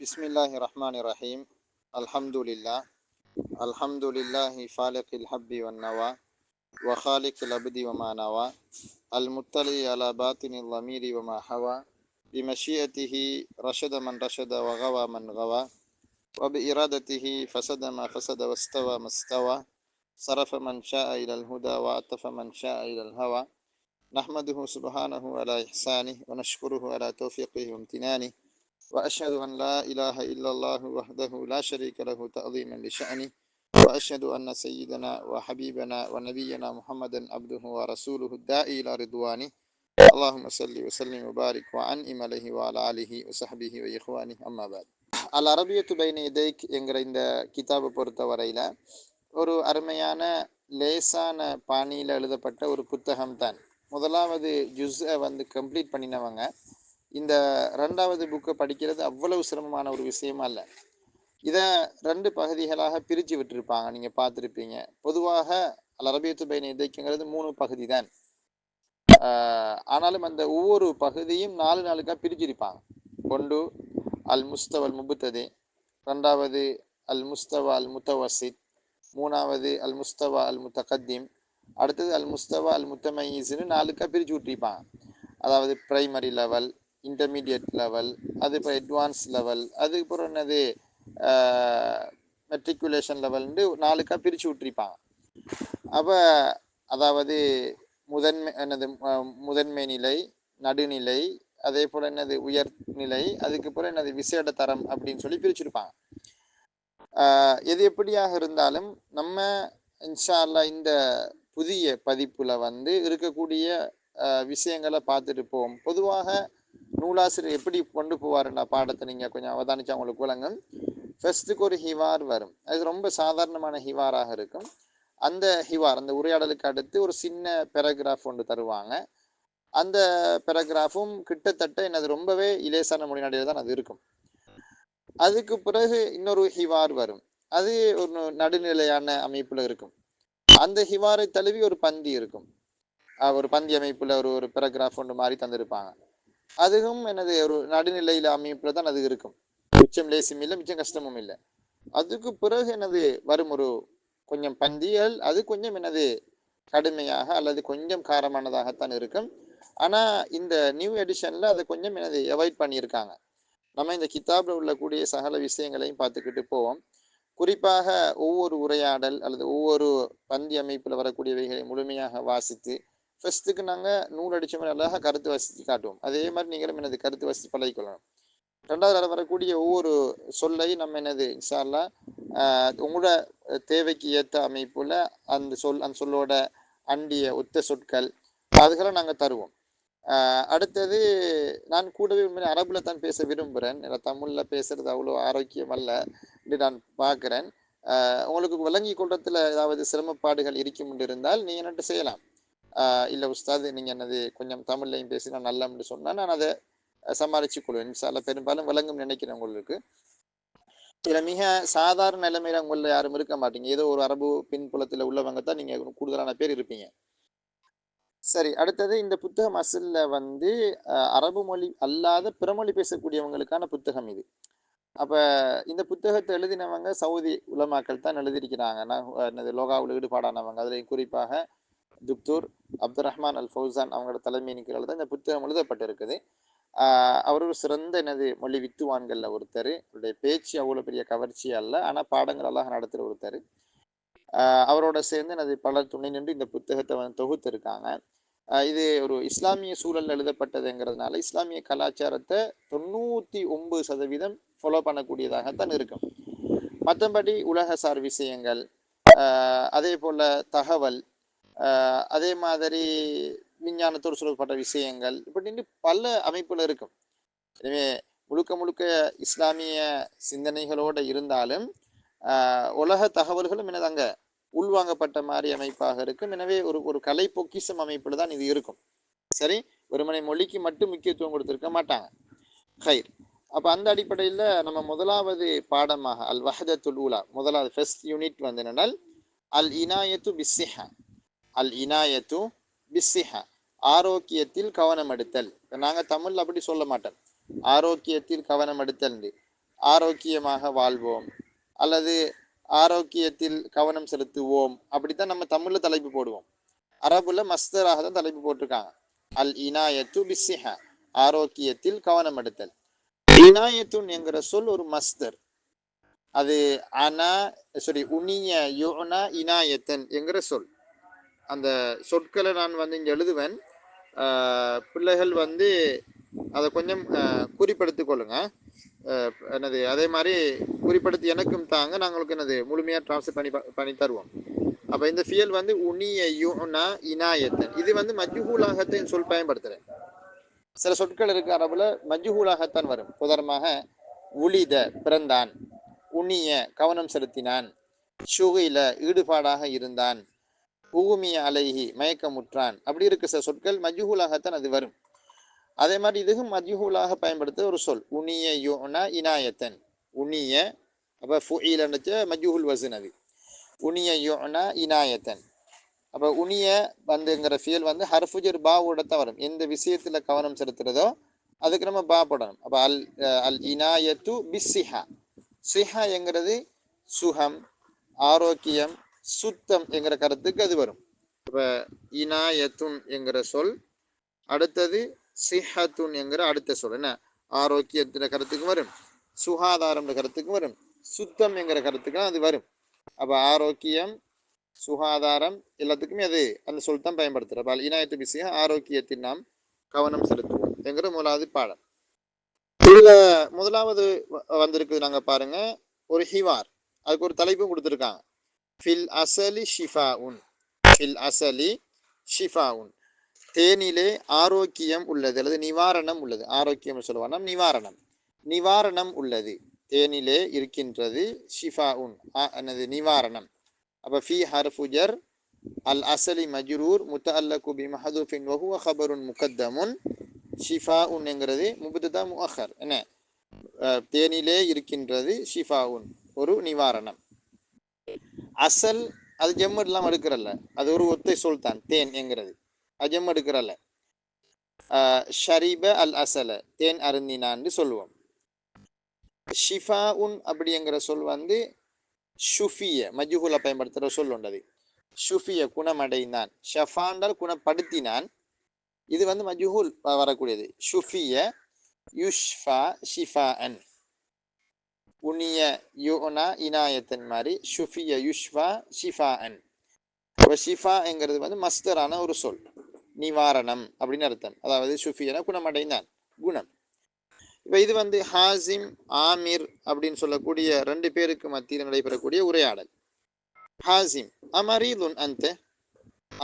Bismillahirrahmanirrahim. Alhamdulillah. Alhamdulillahi faliqil habbi wan nawa wa khaliqil abdi wa ma nawa. Al-muttali ala batinil dhamiri wa ma hawa. Bi masyiatihi rashada man rashada wa ghawa man ghawa. Wa bi iradatihi fasada ma fasada wastawa mastawa. Sarafa man syaa ila al-huda wa atafa man syaa ila al-hawa. Nahmaduhu subhanahu ala ihsanih wa nashkuruhu ala tawfiqihi wa imtinanih. وأشهد أن لا إله إلا الله وحده لا شريك له تعظيما لشأنه وأشهد أن سيدنا وحبيبنا ونبينا محمدا عبده ورسوله الداعي إلى رضوانه اللهم صل وسلم وبارك وأنعم عليه وعلى آله وصحبه وإخوانه أما بعد. அல் அரபியத்து பைன யதைக் என்கிற இந்த கிதாபை பொறுத்தவரையில் ஒரு அருமையான லேசான பாணியில் எழுதப்பட்ட ஒரு புத்தகம் தான். முதலாவது ஜுஸ்ஸை கம்ப்ளீட் பண்ணினவங்க இந்த ரெண்டாவது புக்கை படிக்கிறது அவ்வளவு சிரமமான ஒரு விஷயமா இல்லை. இதை 2 பகுதிகளாக பிரித்து விட்டுருப்பாங்க, நீங்கள் பார்த்துருப்பீங்க. பொதுவாக அல் அரபியத்து பைன யதைக்ங்கிறது 3 பகுதி தான். ஆனாலும் அந்த ஒவ்வொரு பகுதியும் 4 நாளுக்காக பிரிச்சிருப்பாங்க. ஒன்று அல் முஸ்தவா அல் முபுத்ததி, 2வது அல் முஸ்தவா அல் முத்தவசித், 3வது அல் முஸ்தவா அல் முத்தகத்திம், அடுத்தது அல் முஸ்தவா அல் முத்தமையிஸ்னு 4க்காக பிரித்து விட்டுருப்பாங்க. அதாவது பிரைமரி லெவல், இன்டர்மீடியட் லெவல், அது இப்போ அட்வான்ஸ் லெவல், அதுக்கப்புறம் என்னது மெட்ரிகுலேஷன் லெவல்னு 4க்காக பிரித்து விட்டுருப்பாங்க. அப்போ அதாவது முதன்மை நிலை, நடுநிலை, அதே போல் என்னது உயர்நிலை, அதுக்கப்புறம் என்னது விசேட தரம் அப்படின்னு சொல்லி பிரிச்சுருப்பாங்க. எது எப்படியாக இருந்தாலும் நம்ம இன்ஷா அல்லாஹ் இந்த புதிய பதிப்பில் இருக்கக்கூடிய விஷயங்களை பார்த்துட்டு போவோம். பொதுவாக நூலாசிரியர் எப்படி கொண்டு போவாருன்னா பாடத்தை நீங்கள் கொஞ்சம் அவதானிச்சா உங்களுக்கு விளங்கும். ஃபர்ஸ்ட்டுக்கு ஒரு ஹிவார் வரும். அது ரொம்ப சாதாரணமான ஹிவாராக இருக்கும். அந்த ஹிவார், அந்த உரையாடலுக்கு அடுத்து ஒரு சின்ன பேராகிராஃப் ஒன்று தருவாங்க. அந்த பேராகிராஃபும் கிட்டத்தட்ட என்னது ரொம்பவே இலேசான மொழிநடையில் தான் அது இருக்கும். அதுக்கு பிறகு இன்னொரு ஹிவார் வரும். அது ஒரு நடுநிலையான அமைப்பில் இருக்கும். அந்த ஹிவாரை தழுவி ஒரு பந்தி இருக்கும். ஒரு பந்தி அமைப்பில் ஒரு பேராகிராஃப் ஒன்று மாதிரி தந்திருப்பாங்க. அதுவும் என்னது ஒரு நடுநிலையில் அமைப்பில் தான் அது இருக்கும். மிச்சம் லேசும் இல்லை, மிச்சம் கஷ்டமும் இல்லை. அதுக்கு பிறகு என்னது வரும் ஒரு கொஞ்சம் பந்திகள், அது கொஞ்சம் என்னது கடுமையாக அல்லது கொஞ்சம் காரமானதாகத்தான் இருக்கும். ஆனால் இந்த நியூ எடிஷனில் அதை கொஞ்சம் என்னது அவாய்ட் பண்ணியிருக்காங்க. நம்ம இந்த கிதாபில் உள்ளக்கூடிய சகல விஷயங்களையும் பார்த்துக்கிட்டு போவோம். குறிப்பாக ஒவ்வொரு உரையாடல் அல்லது ஒவ்வொரு பந்தி அமைப்பில் வரக்கூடியவைகளை முழுமையாக வாசித்து ஃபர்ஸ்ட்டுக்கு நாங்கள் நூல் அடித்த மாதிரி அழகாக கருத்து வாசித்து காட்டுவோம். அதே மாதிரி நீங்களும் என்னது கருத்து வாசித்து பழகிக்கொள்ளணும். 2வது வரக்கூடிய ஒவ்வொரு சொல்லையும் நம்ம என்னது இன்ஷா அல்லாஹ் உங்களோட தேவைக்கு ஏற்ற அமைப்புல அந்த சொல்லோட அண்டிய ஒத்த சொற்கள் அதுகளை நாங்கள் தருவோம். அடுத்தது நான் கூடவே உண்மையிலே அரபில் தான் பேச விரும்புகிறேன். தமிழில் பேசுறது அவ்வளோ ஆரோக்கியம் அல்ல என்று நான் பார்க்குறேன். உங்களுக்கு விளங்கி கொள்றதுல ஏதாவது சிரமப்பாடுகள் இருக்கும் இருந்தால் நீங்கள் என்னட்டு செய்யலாம். இல்லை உஸ்தாது நீங்கள் என்னது கொஞ்சம் தமிழ்லையும் பேசினா நல்லம்னு சொன்னால் நான் அதை சமாளித்து கொள்வேன். இன்ஷா பெரும்பாலும் விளங்கும் நினைக்கிறேன் உங்களுக்கு. இதில் மிக சாதாரண நிலைமையில் உங்களில் யாரும் இருக்க மாட்டீங்க. ஏதோ ஒரு அரபு பின்புலத்தில் உள்ளவங்க தான் நீங்கள் கூடுதலான பேர் இருப்பீங்க. சரி, அடுத்தது இந்த புத்தகம் அசலில் அரபு மொழி அல்லாத பிறமொழி பேசக்கூடியவங்களுக்கான புத்தகம் இது. அப்போ இந்த புத்தகத்தை எழுதினவங்க சவுதி உலமாக்கள் தான் எழுதியிருக்கிறாங்க. என்னது லோகாவில் ஈடுபாடானவங்க. அதில் குறிப்பாக துக்தூர் அப்துல் ரஹ்மான் அல் ஃபௌசான் அவங்களோட தலைமையின் கீழ் தான் இந்த புத்தகம் எழுதப்பட்டிருக்குது. அவர் ஒரு சிறந்த என்னது மொழி வித்துவான்களில் ஒருத்தர். அவருடைய பேச்சு அவ்வளோ பெரிய கவர்ச்சியாக இல்லை, ஆனால் பாடங்கள் எல்லாம் நடத்துகிற ஒருத்தர். அவரோட சேர்ந்து என்னது பலர் துணை நின்று இந்த புத்தகத்தை தொகுத்திருக்காங்க. இது ஒரு இஸ்லாமிய சூழல் எழுதப்பட்டதுங்கிறதுனால இஸ்லாமிய கலாச்சாரத்தை 99% ஃபாலோ பண்ணக்கூடியதாகத்தான் இருக்கும். மற்றபடி உலகசார் விஷயங்கள், அதே போல் தகவல், அதே மாதிரி விஞ்ஞானத்தோடு சொல்லப்பட்ட விஷயங்கள், இப்படின்னு பல அமைப்புல இருக்கும். எனவே முழுக்க இஸ்லாமிய சிந்தனைகளோடு இருந்தாலும் உலக தகவல்களும் என்னதாங்க உள்வாங்கப்பட்ட மாதிரி அமைப்பாக இருக்கும். எனவே ஒரு கலை பொக்கிஷம் அமைப்புல தான் இது இருக்கும். சரி, வெறுமனை மொழிக்கு மட்டும் முக்கியத்துவம் கொடுத்திருக்க மாட்டாங்க. ஹைர். அப்போ அந்த அடிப்படையில் நம்ம முதலாவது பாடமாக அல் வஹதத்துல் ஊலா, முதலாவது ஃபர்ஸ்ட் யூனிட் என்னென்னால் அல் இனாயத்து பிஸ்ஸிஹா. அல் இனாயத்து பிஸ்ஸிஹா, ஆரோக்கியத்தில் கவனம் எடுத்தல். நாங்கள் தமிழ் அப்படி சொல்ல மாட்டோம், ஆரோக்கியத்தில் கவனம் எடுத்தல். ஆரோக்கியமாக வாழ்வோம் அல்லது ஆரோக்கியத்தில் கவனம் செலுத்துவோம். அப்படித்தான் நம்ம தமிழ்ல தலைப்பு போடுவோம். அரபுல மஸ்தராக தான் தலைப்பு போட்டிருக்காங்க. அல் இனாயத்து பிஸ்ஸிஹா, ஆரோக்கியத்தில் கவனம் எடுத்தல். இனாயத்துன் என்கிற சொல் ஒரு மஸ்தர். அது உனிய யுனா இனாயத்தன் என்கிற சொல். அந்த சொற்களை நான் வந்து இங்கே எழுதுவேன். பிள்ளைகள் வந்து அதை கொஞ்சம் குறிப்படுத்திக் கொள்ளுங்க. என்னது அதே மாதிரி குறிப்படுத்தி எனக்கும் தாங்க, நாங்களுக்கு என்னது முழுமையாக ட்ரான்ஸ்ஃபர் பண்ணி தருவோம். அப்போ இந்த ஃபியல் வந்து உனிய யுனா இனாயத்தன், இது வந்து மஜ்ஹூலாகத்தின் சொல் பயன்படுத்துகிறேன். சில சொற்கள் இருக்கு அரபுல மஜ்ஹூலாகத்தான் வரும். உதாரணமாக உளித பிறந்தான், உனிய கவனம் செலுத்தினான், ஷுகில ஈடுபாடாக இருந்தான், உகுமிய அலைஹி மயக்கமுற்றான். அப்படி இருக்கு சில சொற்கள் மஜ்ஹூலாகத்தான் அது வரும். அதே மாதிரி இதுவும் மஜ்ஹூலாக பயன்படுத்த ஒரு சொல் உனிய யுனா இனாயத்தன். உனிய அப்போ ஃபுஇலன்னுச்ச மஜ்ஹூல் வஸன், அது உனிய யுனா இனாயத்தன். அப்போ உனிய வந்துங்கிற ஃபியல் வந்து ஹர்ஃபுஜர் பாவோட தான் வரும். எந்த விஷயத்துல கவனம் செலுத்துறதோ அதுக்கு நம்ம பா போடணும். அப்போ அல் இனாயத்து பிஸ்ஸிஹா, சிஹா என்கிறது சுகம், ஆரோக்கியம், சுத்தம் என்கிற கருத்துக்கு அது வரும். இப்போ இனாயத்துன் என்கிற சொல், அடுத்தது சிஹத்துன் என்கிற அடுத்த சொல் என்ன ஆரோக்கியத்தின கருத்துக்கு வரும், சுகாதாரம் கருத்துக்கு வரும், சுத்தம் என்கிற கருத்துக்கு அது வரும். அப்போ ஆரோக்கியம் சுகாதாரம் எல்லாத்துக்குமே அது அந்த சொல் தான் பயன்படுத்துகிறோம். அப்போ இனாயத்து பிஸ்ஸிஹா, ஆரோக்கியத்தில் நாம் கவனம் செலுத்துவோம் என்கிற முதலாவது பாடம். இதுல முதலாவது வந்திருக்குது, நாங்க பாருங்க, ஒரு ஹிவார். அதுக்கு ஒரு தலைப்பும் கொடுத்துருக்காங்க. ஃபில் அசலி ஷிஃபாஉன், ஃபில் அசலி ஷிஃபாஉன், தேனிலே ஆரோக்கியம் உள்ளது அல்லது நிவாரணம் உள்ளது. ஆரோக்கியம் சொல்லுவாங்க, நிவாரணம், நிவாரணம் உள்ளது, தேனிலே இருக்கின்றது. ஷிஃபாஉன் என்னது நிவாரணம். அப்ப ஃபி ஹர்ஃபு ஜர், அல் அசலி மஜ்ரூர் முத்தஅல்லகு பி மஹ்தூஃபின் வ ஹுவ கபருன் முகத்தமுன். ஷிஃபாஉன் என்கிறது முபத்ததா முஅக்கர், என்ன தேனிலே இருக்கின்றது, ஷிஃபாஉன் ஒரு நிவாரணம். அசல் அது ஜெம் எல்லாம் எடுக்கிறல்ல, அது ஒரு ஒத்தை சொல் தான். தேன் என்கிறது அது ஜெம் எடுக்கிறல்ல. ஷரிப அல் அசல, தேன் அருந்தினான்னு சொல்லுவோம். ஷிஃபாஉன் அப்படிங்கிற சொல் வந்து ஷுஃபிய மஜ்ஹூல பயன்படுத்துகிற சொல் உண்டது. ஷுஃபிய குணமடைந்தான், ஷஃபாண்டால் குணப்படுத்தினான், இது வந்து மஜ்ஹூல் வரக்கூடியது. ஷுஃபிய யுஷ்ஃபா ஷிஃபாஅன், உனிய யுனா இனாயத்தன் மாதிரி ஷுஃபிய யுஷ்ஃபா ஷிஃபாஅன். இப்போ ஷிஃபாங்கிறது வந்து மஸ்தரான ஒரு சொல், நிவாரணம் அப்படின்னு அர்த்தம். அதாவது ஷுஃபியன குணமடைந்தான், குணம். இப்போ இது வந்து ஹாசிம் ஆமிர் அப்படின்னு சொல்லக்கூடிய ரெண்டு பேருக்கு மத்தியில் நடைபெறக்கூடிய உரையாடல். ஹாசிம், அமரீதுன் அந்த,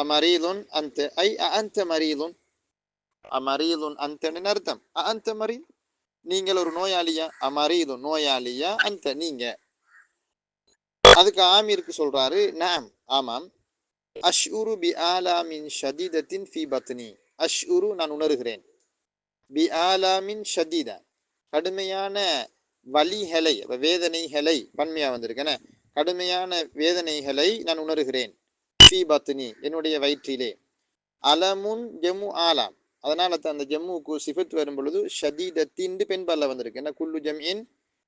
அமரீதுன் அந்த ஐ அந்த மரீதுன், அமரீதுன் அந்தன்னு அர்த்தம். அந்த மரீத், நீங்கள் ஒரு நோயாளியா, அமரீதுன் நோயாளியா, அந்த நீங்க. அதுக்கு ஆமீருக்கு சொல்றாரு, நாம் ஆமாம், அஷ்உரு பி ஆலாமின் ஷதீதத்தின் ஃபி பத்னி, அஷ்உரு நான் உணர்கிறேன், பி ஆலாமின் ஷதீதா கடுமையான வலிகளை, வேதனைகளை, பன்மையா வந்திருக்கேன, கடுமையான வேதனைகளை நான் உணர்கிறேன். ஃபி பத்னி என்னுடைய வயிற்றிலே. அலமுன் ஜம்மு ஆலாம், அதனால அந்த ஜம்முக்கு சிஃபத் வரும் பொழுது ஷதீதத்தின் பெண்பால வந்திருக்கு. என்ன குல்லு ஜம்இன்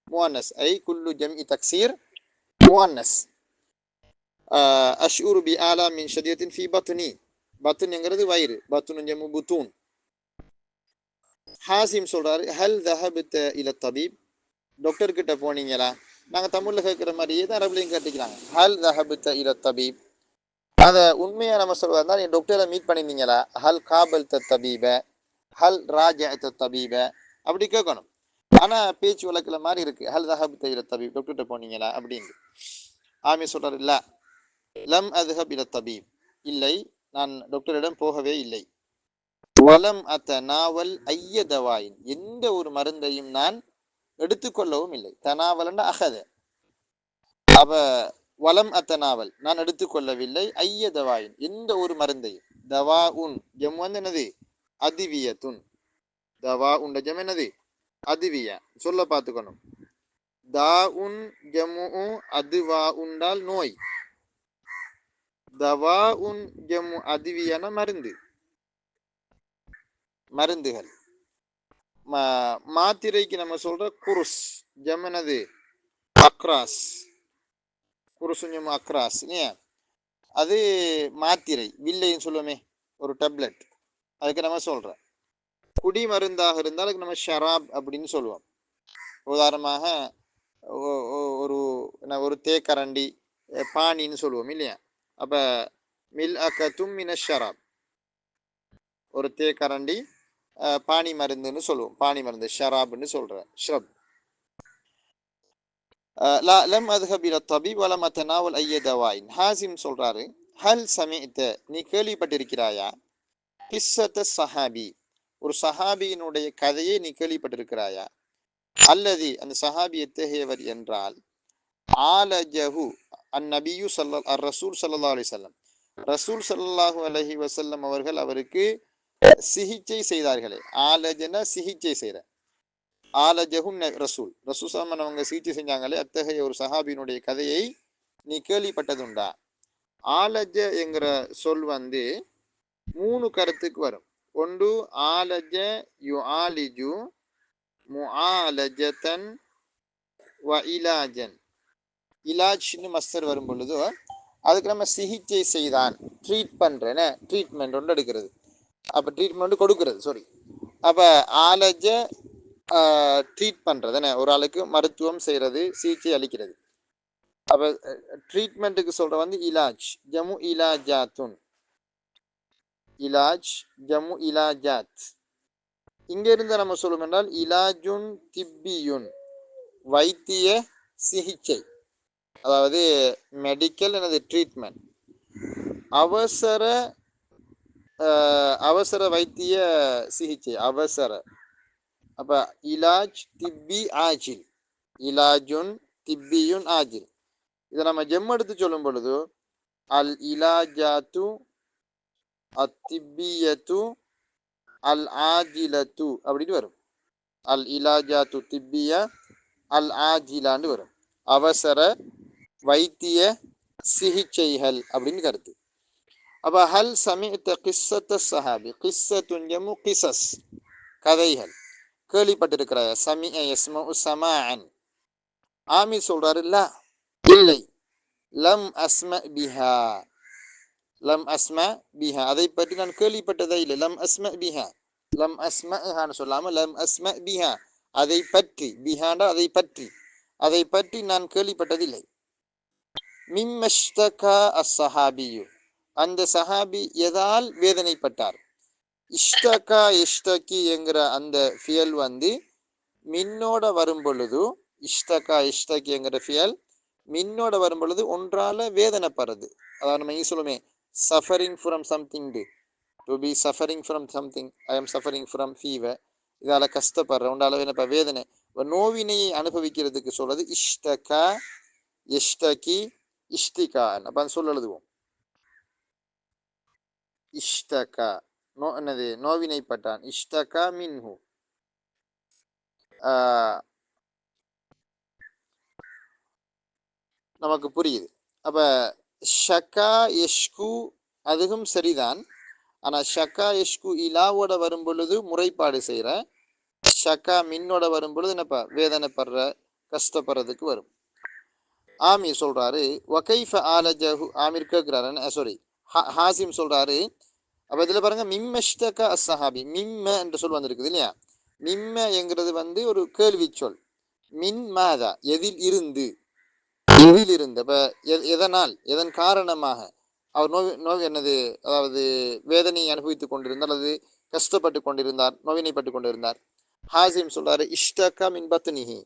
முஅன்னஸ், ஐ குல்லு ஜம்இ தக்சீர் முஅன்னஸ். அஷ்உரு பி ஆலாமின் ஷதீதத்தின் ஃபி பத்னி, பத்னுங்கிறது வயிறு, பத்னு ஜம்மு புத்தூன். ஹாசிம் சொல்றாரு, ஹல் தஹபத இல தபீப், டாக்டர் கிட்ட போனீங்களா? நாங்க தமிழ்ல கேட்கிற மாதிரியே தான் அரபுலையும் கேட்டுக்கிறாங்க. ஹல் தஹபத இல தபீப், அதை உண்மையா நம்ம சொல்றதா, நீ டாக்டரை மீட் பண்ணிருந்தீங்களா? ஹல் காபல் தபீப, ஹல் ராஜ தபீப, அப்படி கேட்கணும். ஆனா பேச்சு வழக்குல மாதிரி இருக்கு, ஹல் தஹபத இல தபீப், டாக்டர்கிட்ட போனீங்களா அப்படின்னு. ஆமி சொல்றாரு, இல்ல லம் அத்ஹப் இல தபீப், இல்லை நான் டாக்டரிடம் போகவே இல்லை. வலம் அத்தனாவல் ஐய தவாயின், எந்த ஒரு மருந்தையும் நான் எடுத்துக்கொள்ளவும் இல்லை. தனாவல் அகத, அவ வலம் அத்தனாவல் நான் எடுத்துக்கொள்ளவில்லை, ஐய தவாயின் எந்த ஒரு மருந்தையும். தவா உன் ஜம் வந்து என்னது அதிவியத்துன், தவா உண்ட ஜம் என்னது அதிவியா, சொல்ல பார்த்துக்கணும். தா உன் ஜம்மு அதுவா உண்டால் நோய், தவா உன் ஜம்மு அதிவியான மருந்து, மருந்துகள். மாத்திரைக்கு நம்ம சொல்ற குருஸ், ஜமனது அக்ராஸ், குருசுஞ்சம் அக்ராஸ் இல்லையா, அது மாத்திரை வில்லைன்னு சொல்லுவோமே, ஒரு டேப்லெட், அதுக்கு நம்ம சொல்கிறோம். குடி மருந்தாக இருந்தால் அதுக்கு நம்ம ஷராப் அப்படின்னு சொல்லுவோம். உதாரணமாக ஒரு ஒரு தேக்கரண்டி பானின்னு சொல்லுவோம் இல்லையா. அப்போ மில் அக்கத்தும் மின ஷராப், ஒரு தேக்கரண்டி பானி மருந்துன்னு சொல்லுவோம். பானி மருந்து ஷராப்னு சொல்கிறேன். ஷ்ரப் லா லம் அத்ஹப் இல தபீப் வலம் அத்தனாவல் ஐய தவாயின். ஹாசிம் சொல்கிறாரு, ஹல் சமிஅத, நீ கேள்விப்பட்டிருக்கிறாயா, கிஸ்ஸத்த சஹாபி, ஒரு சஹாபியினுடைய கதையை நீ கேள்விப்பட்டிருக்கிறாயா, அல்லது அந்த சஹாபி எத்தகையவர் என்றால், ஆலஜஹு அந்நபியு ரசூல் ஸல்லல்லாஹு அலைஹி வஸல்லம், ரசூல் ஸல்லல்லாஹு அலைஹி வஸல்லம் அவர்கள் அவருக்கு சிகிச்சை செய்தார்களே. ஆலஜன சிகிச்சை செய்கிற, ஆலஜஹு ரசூல், ரசூல் சல்லல்லாஹு அவங்க சிகிச்சை செஞ்சாங்களே, அத்தகைய ஒரு சஹாபியினுடைய கதையை நீ கேள்விப்பட்டதுண்டா. ஆலஜ என்கிற சொல் வந்து 3 கருத்துக்கு வரும். ஒன்று ஆலஜ யு ஆலிஜு முஆலஜதன் வ இலாஜன். இலாஜ்னு மஸ்தர் வரும் பொழுது அதுக்கு நம்ம சிகிச்சை செய்தான், ட்ரீட் பண்ணுறேன்னு, ட்ரீட்மெண்ட் ஒன்று எடுக்கிறது, அப்போ ட்ரீட்மெண்ட் கொடுக்கறது, சாரி. அப்போ ஆலஜ ட்ரீட் பண்ணுறதுன்னு, ஒரு ஆளுக்கு மருத்துவம் செய்கிறது, சிகிச்சை அளிக்கிறது. அப்போ ட்ரீட்மெண்ட்டுக்கு சொல்கிற வந்து இலாஜ், ஜமு இலாஜாத்துன், இலாஜ் ஜமு இலாஜாத். இங்கிருந்து நம்ம சொல்லும் என்றால் இலாஜுன் திப்பியுன், வைத்திய சிகிச்சை, அதாவது மெடிக்கல் எனது ட்ரீட்மெண்ட், அவசர அவசர வைத்திய சிகிச்சை, அவசர. அப்போ இலாஜ் திப்பி ஆஜில், இலாஜுன் திப்பியுன் ஆஜில். இதை நம்ம ஜெம் எடுத்து சொல்லும் பொழுது அல் இலாஜாத்து அத்திப்பியத்து அல் ஆஜிலத்து அப்படின்னு வரும். அல் இலாஜாத்து திப்பிய அல் ஆஜிலான்னு வரும், அவசர வைத்திய சிகிச்சைகள் அப்படின்னு கருத்து. அப்போ ஹல் சமிஅத கிஸ்ஸத்த ஸஹாபி, கிஸ்ஸத்துன் ஜமு கிஸஸ், கதைகள், கேள்விப்பட்டிருக்கிறாயா. சமிஅ யஸ்மஉ ஸமாஅன். ஆமீர் சொல்றாரு, லா, இல்லை, லம் அஸ்ம பிஹா, லம் அஸ்ம பிஹா, அதை பற்றி நான் கேள்விப்பட்டதே இல்லை. லம் அஸ்ம பிஹா, லம் அஸ்மஹான்னு சொல்லாமல் லம் அஸ்ம பிஹா, அதை பற்றி, பிஹாண்டா அதை பற்றி, அதை பற்றி நான் கேள்விப்பட்டதில்லை. மிம்மஷ்தகா அஸ்ஸஹாபியு, அந்த சஹாபி எதால் வேதனைப்பட்டார். இஷ்டகா இஷ்டகி என்கிற அந்த ஃபியல் வந்து மின்னோட வரும் பொழுது, இஷ்டகா இஷ்டகி என்கிற ஃபியல் மின்னோட வரும் பொழுது ஒன்றால வேதனைப்படுறது. அதாவது நம்ம சொல்லுமே suffering from something, to be suffering from something, I am suffering from fever, இதால் கஷ்டப்படுற ஒன்றால வேணப்ப வேதனை, நோவினையை அனுபவிக்கிறதுக்கு சொல்றது இஷ்டகா இஷ்டகி இஷ்டிகான். அப்போ அந்த சொல் எழுதுவோம், இஷ்டகா என்னது நோவினைப்பட்டான், இஷ்டகா மின்ஹு. நமக்கு புரியுது. அப்போ ஷக்கா யஷ்கு அதுவும் சரிதான். ஆனால் ஷக்கா யஷ்கு இலாவோட வரும் பொழுது முறைப்பாடு செய்கிற, ஷக்கா மின்னோட வரும் பொழுது என்னப்பா வேதனைப்படுற, கஷ்டப்படுறதுக்கு வரும். ஆமீர் சொல்றாரு, வகைஃப ஆலஜஹு, ஆமீர் கேட்குறாரு, சாரி ஹாசிம் சொல்றாரு. அப்போ இதில் பாருங்க, மிம்மஷ்டகா அஸ்ஸஹாபி, மிம்ம என்று சொல் வந்திருக்குது இல்லையா. மிம்ம என்கிறது வந்து ஒரு கேள்வி சொல். மின் மாதா, எதில் இருந்து, எதில் இருந்து. அப்போ எதனால், எதன் காரணமாக அவர் நோய் என்னது, அதாவது வேதனையை அனுபவித்துக் கொண்டிருந்தார், அல்லது கஷ்டப்பட்டு கொண்டிருந்தார், நோவினைப்பட்டு கொண்டிருந்தார். ஹாசிம் சொல்றாரு, இஷ்டகா மின் பத்னிஹி,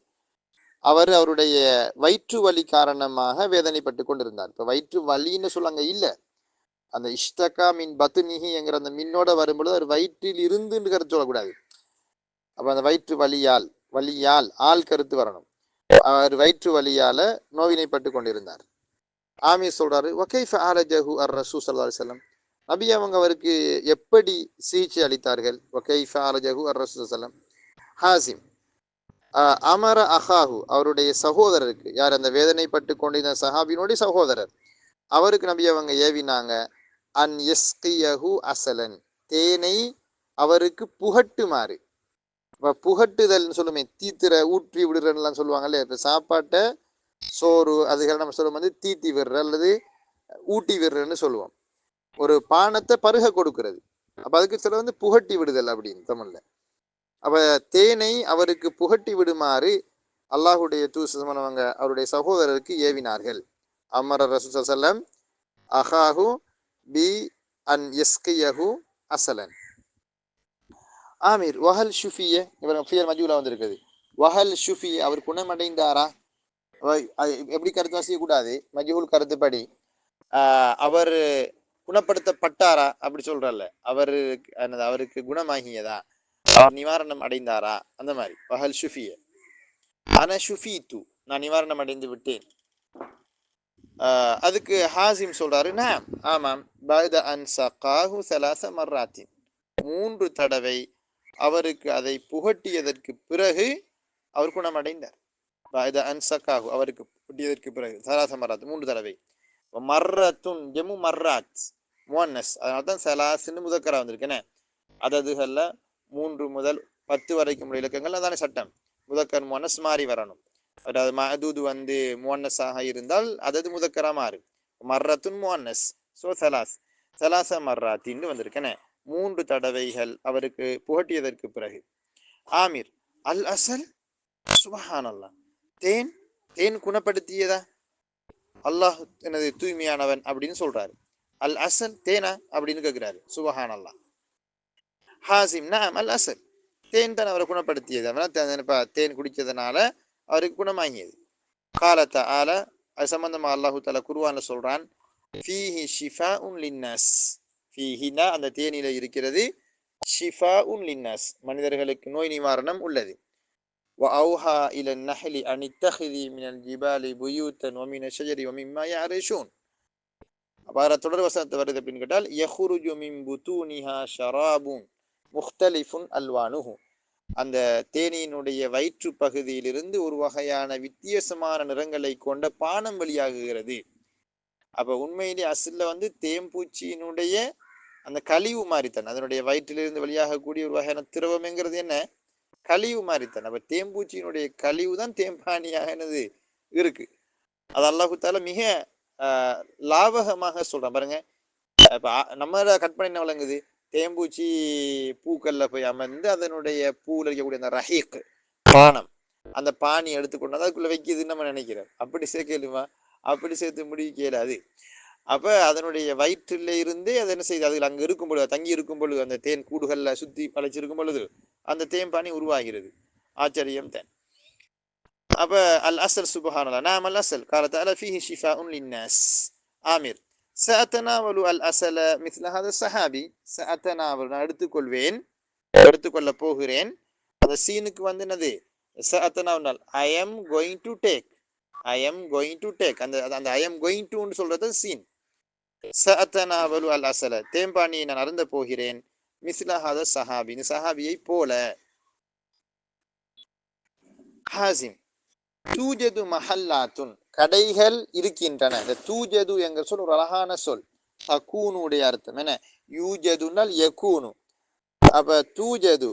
அவருடைய வயிற்று வலி காரணமாக வேதனைப்பட்டு கொண்டிருந்தார். இப்போ வயிற்று வலின்னு சொல்லுவாங்க இல்லை, அந்த இஷ்டகா மின் பத்னிஹி என்கிற அந்த மின்னோட வரும்பொழுது அவர் வயிற்றில் இருந்துன்னு கருத்து சொல்லக்கூடாது. அப்போ அந்த வயிற்று வலியால் ஆள் கருத்து வரணும். அவர் வயிற்று வலியால நோவினைப்பட்டு கொண்டிருந்தார். ஆமீர் சொல்றாரு, வகைஃப ஆலஜஹு அர் ரசூல் ஸல்லல்லாஹு அலைஹி வஸல்லம், நபி அவங்க அவருக்கு எப்படி சிகிச்சை அளித்தார்கள். வகைஃப ஆலஜஹு அர் ரசூல் ஸல்லல்லாஹு அலைஹி வஸல்லம். ஹாசிம் அமர அஹாஹு, அவருடைய சகோதரருக்கு, யார் அந்த வேதனைப்பட்டு கொண்டிருந்த சஹாபியினுடைய சகோதரர், அவருக்கு நபி அவங்க ஏவினாங்க, அன் யஸ்கியஹு அசலன், தேனை அவருக்கு புகட்டுமாறு. புகட்டுதல்னு சொல்லுமே, தீத்திர ஊற்றி விடுறலாம் சொல்லுவாங்கல்ல. இப்போ சாப்பாட்டை சோறு அதுகள் நம்ம சொல்லுவோம் வந்து தீத்தி விடுற அல்லது ஊட்டி விடுறன்னு சொல்லுவோம். ஒரு பானத்தை பருக கொடுக்கிறது. அப்ப அதுக்கு சில வந்து புகட்டி விடுதல் அப்படின்னு தமிழ்ல. அப்ப தேனை அவருக்கு புகட்டி விடுமாறு அல்லாஹுடைய தூசமானவங்க அவருடைய சகோதரருக்கு ஏவினார்கள். அமர ரசூல் சல்லம் அஹாஹு பி அன் எஸ்கியஹு அசலன். ஆமீர் வஹல் ஷுஃபிய இவர் ஃபியல் மஜூலா வந்திருக்குது. வஹல் ஷுஃபி அவர் குணமடைந்தாரா? எப்படி கருத்து வசிக்கக்கூடாது, மஜூல் கருத்துப்படி அவர் குணப்படுத்தப்பட்டாரா அப்படி சொல்றல்ல, அவருக்கு குணமாகியதா, அவர் நிவாரணம் அடைந்தாரா, அந்த மாதிரி. வஹல் ஷுஃபிய அன ஷுஃபீத்து, நான் நிவாரணம் அடைந்து விட்டேன். அதுக்கு ஹாசிம் சொல்றாரு, ஆமாம், பஅத அன் ஸகாஹு ஸலாஸ மர்ராத்தின், 3 தடவை அவருக்கு அதை புகட்டியதற்கு பிறகு அவர் குணமடைந்தார். பஅத அன் ஸகாஹு, அவருக்கு புகட்டியதற்கு பிறகு, ஸலாஸ மர்ராத், 3 தடவை. மர்ரத்துன் ஜெமு மர்ராத் முஅன்னஸ், அதனால தான் ஸலாஸ்னு முதக்கரா வந்திருக்கேனே. அததுகள்ல 3 முதல் 10 வரைக்கும் உள்ள இலக்கங்கள் அதான சட்டம். முதக்கர் முஅன்னஸ் மாறி வரணும். அதாவது மஅதூது வந்து முஅன்னஸாக இருந்தால் அதது முதக்கரா மாறு. மர்ரத்துன் முஅன்னஸ், ஸோ ஸலாஸ மர்ராத்தின்னு வந்திருக்கேனே. 3 தடவைகள் அவருக்கு புகட்டியதற்கு பிறகு. ஆமீர் அல் அசல், சுப்ஹானல்லாஹ், தேன் குணப்படுத்தியதா? அல்லாஹ் எனது தூய்மையானவன் அப்படின்னு சொல்றாரு. அல் அசல் தேனா அப்படின்னு கேட்கிறாரு. சுப்ஹானல்லாஹ். ஹாசிம் நஅம் அல் அசல், தேன் தான் அவரை குணப்படுத்தியது. அவனா தேன் குடிச்சதுனால அவருக்கு குணமாகியது. கால தஆல, அது சம்பந்தமா அல்லாஹு தஆலா குர்ஆன்ல சொல்றான், ஃபீஹி ஷிஃபாஉன் லின்னாஸ், ஃபீஹினா அந்த தேனில இருக்கிறது, ஷிஃபாஉன் லின்னாஸ் மனிதர்களுக்கு நோய் நிவாரணம் உள்ளது. وأوحى إلى النحل أن اتخذي من الجبال بيوتا ومن الشجر ومما يعرشون. அவ்வாறு தொடர் வசனத்தை வருது அப்படின்னு கேட்டால், யஹ்ருஜு மின் புதூனிஹா ஷராபுன் முக்தலிஃபுன் அல்வானுஹு, அந்த தேனியினுடைய வயிற்று பகுதியிலிருந்து ஒரு வகையான வித்தியாசமான நிறங்களை கொண்ட பானம் வெளியாகுகிறது. அப்ப உண்மையிலே அசில்ல வந்து தேம்பூச்சியினுடைய அந்த கழிவு மாறித்தான், அதனுடைய வயிற்றிலிருந்து வெளியாகக்கூடிய ஒரு வகையான திரவம்ங்கிறது என்ன, கழிவு மாறித்தான். அப்ப தேம்பூச்சியினுடைய கழிவு தான் தேம்பானியாக என்னது இருக்கு. அது அல்லாஹு தஆலா மிக லாபகமாக சொல்றான் பாருங்க. இப்ப நம்ம கற்பனை என்ன விளங்குது, தேம்பூச்சி பூக்கள்ல போய் அமர்ந்து அதனுடைய பூவில் இருக்கக்கூடிய அந்த ரஹீக் பானம், அந்த பானி எடுத்துக்கொண்டு அதுக்குள்ள வைக்கிதுன்னு நம்ம நினைக்கிறோம். அப்படி சேர்க்கலுமா? அப்படி சேர்த்து முடிக்கல அது. அப்ப அதனுடைய வயிற்றில இருந்தே அது என்ன செய்யுது, அதுல அங்க இருக்கும் பொழுது, தங்கி இருக்கும் பொழுது, அந்த தேன் கூடுகள்ல சுத்தி பழைச்சிருக்கும் பொழுது அந்த தேம்பானி உருவாகிறது. ஆச்சரியம் தான். அப்ப அல் அசல், சுப்ஹானல்லாஹ், நாம் அல் அசல் கால தஆலா ஃபீஹி ஷிஃபாஉன் லின்னாஸ். ஆமீர் சஅதனாவலு அல் அஸல மிஸ்ல ஹாதா ஸஹாபி. சஅதனாவலு, நான் எடுத்துக்கொள்ள போகிறேன். அந்த சீனுக்கு வந்து என்னது, சஅதனாவல், I am going to take, I am going to take, அந்த ஐ அம் கோயிங் டுன்னு சொல்றது சீன். சஅதனாவலு அல் அஸல, தேம்பானியை நான் அருந்த போகிறேன். மிஸ்ல ஹாதா ஸஹாபி, இந்த ஸஹாபியை போல. ஹாசிம் தூஜது மஹல்லாத்துன், கடைகள் இருக்கின்றன. இந்த தூஜது என்ற சொல் ஒரு அழகான சொல். தகூனுடைய அர்த்தம் என்ன, யூஜதுனால் யகூனு. அப்ப தூஜது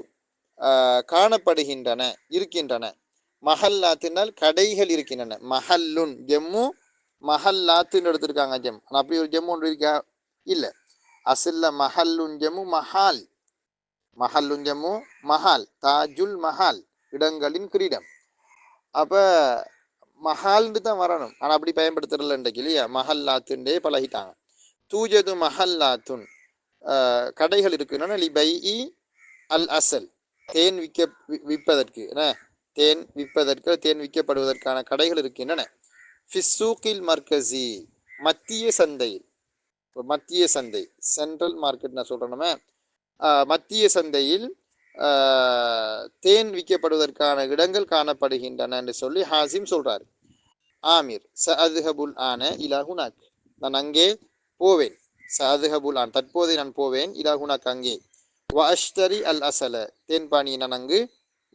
காணப்படுகின்றன, இருக்கின்றன. மஹல்லாத்தினால் கடைகள் இருக்கின்றன. மஹல்லுன் ஜம்மு, மஹல்லாத்துன்னு எடுத்திருக்காங்க ஜம். அப்படி ஒரு ஜம்மு ஒன்று இருக்கா? இல்ல. அசில்ல மஹல்லுன் ஜம்மு மஹால், மஹல்லுன் ஜம்மு மஹால், தாஜுல் மஹால், இடங்களின் கிரீடம். அப்ப மஹால்னு தான் வரணும், ஆனா அப்படி பயன்படுத்துறதுல இன்றைக்கு இல்லையா, மஹல்லாத்துண்டே பழகிட்டாங்க. தூஜது மஹல்லாத்துன், கடைகள் இருக்குன்னா லிபைஇ அல் அசல், தேன் விற்பதற்கு என்ன, தேன் விற்பதற்கு, தேன் விற்கப்படுவதற்கான கடைகள் இருக்கின்றன. ஃபிஸ்ஸூக்கில் மர்கசி, மத்திய சந்தையில். மத்திய சந்தை, சென்ட்ரல் மார்க்கெட் நான் சொல்றேன் நம்ம, மத்திய சந்தையில் தேன் விற்கப்படுவதற்கான இடங்கள் காணப்படுகின்றன என்று சொல்லி ஹாசிம் சொல்றாரு. ஆமீர் சஅத்ஹபுல் ஆன இலா ஹுனாக், நான் அங்கே போவேன். சஅத்ஹபுல் ஆன், தற்போது நான் போவேன். இலா ஹுனாக், அங்கே. வ அஷ்தரி அல் அசல, தேன்பானியை நான் அங்கு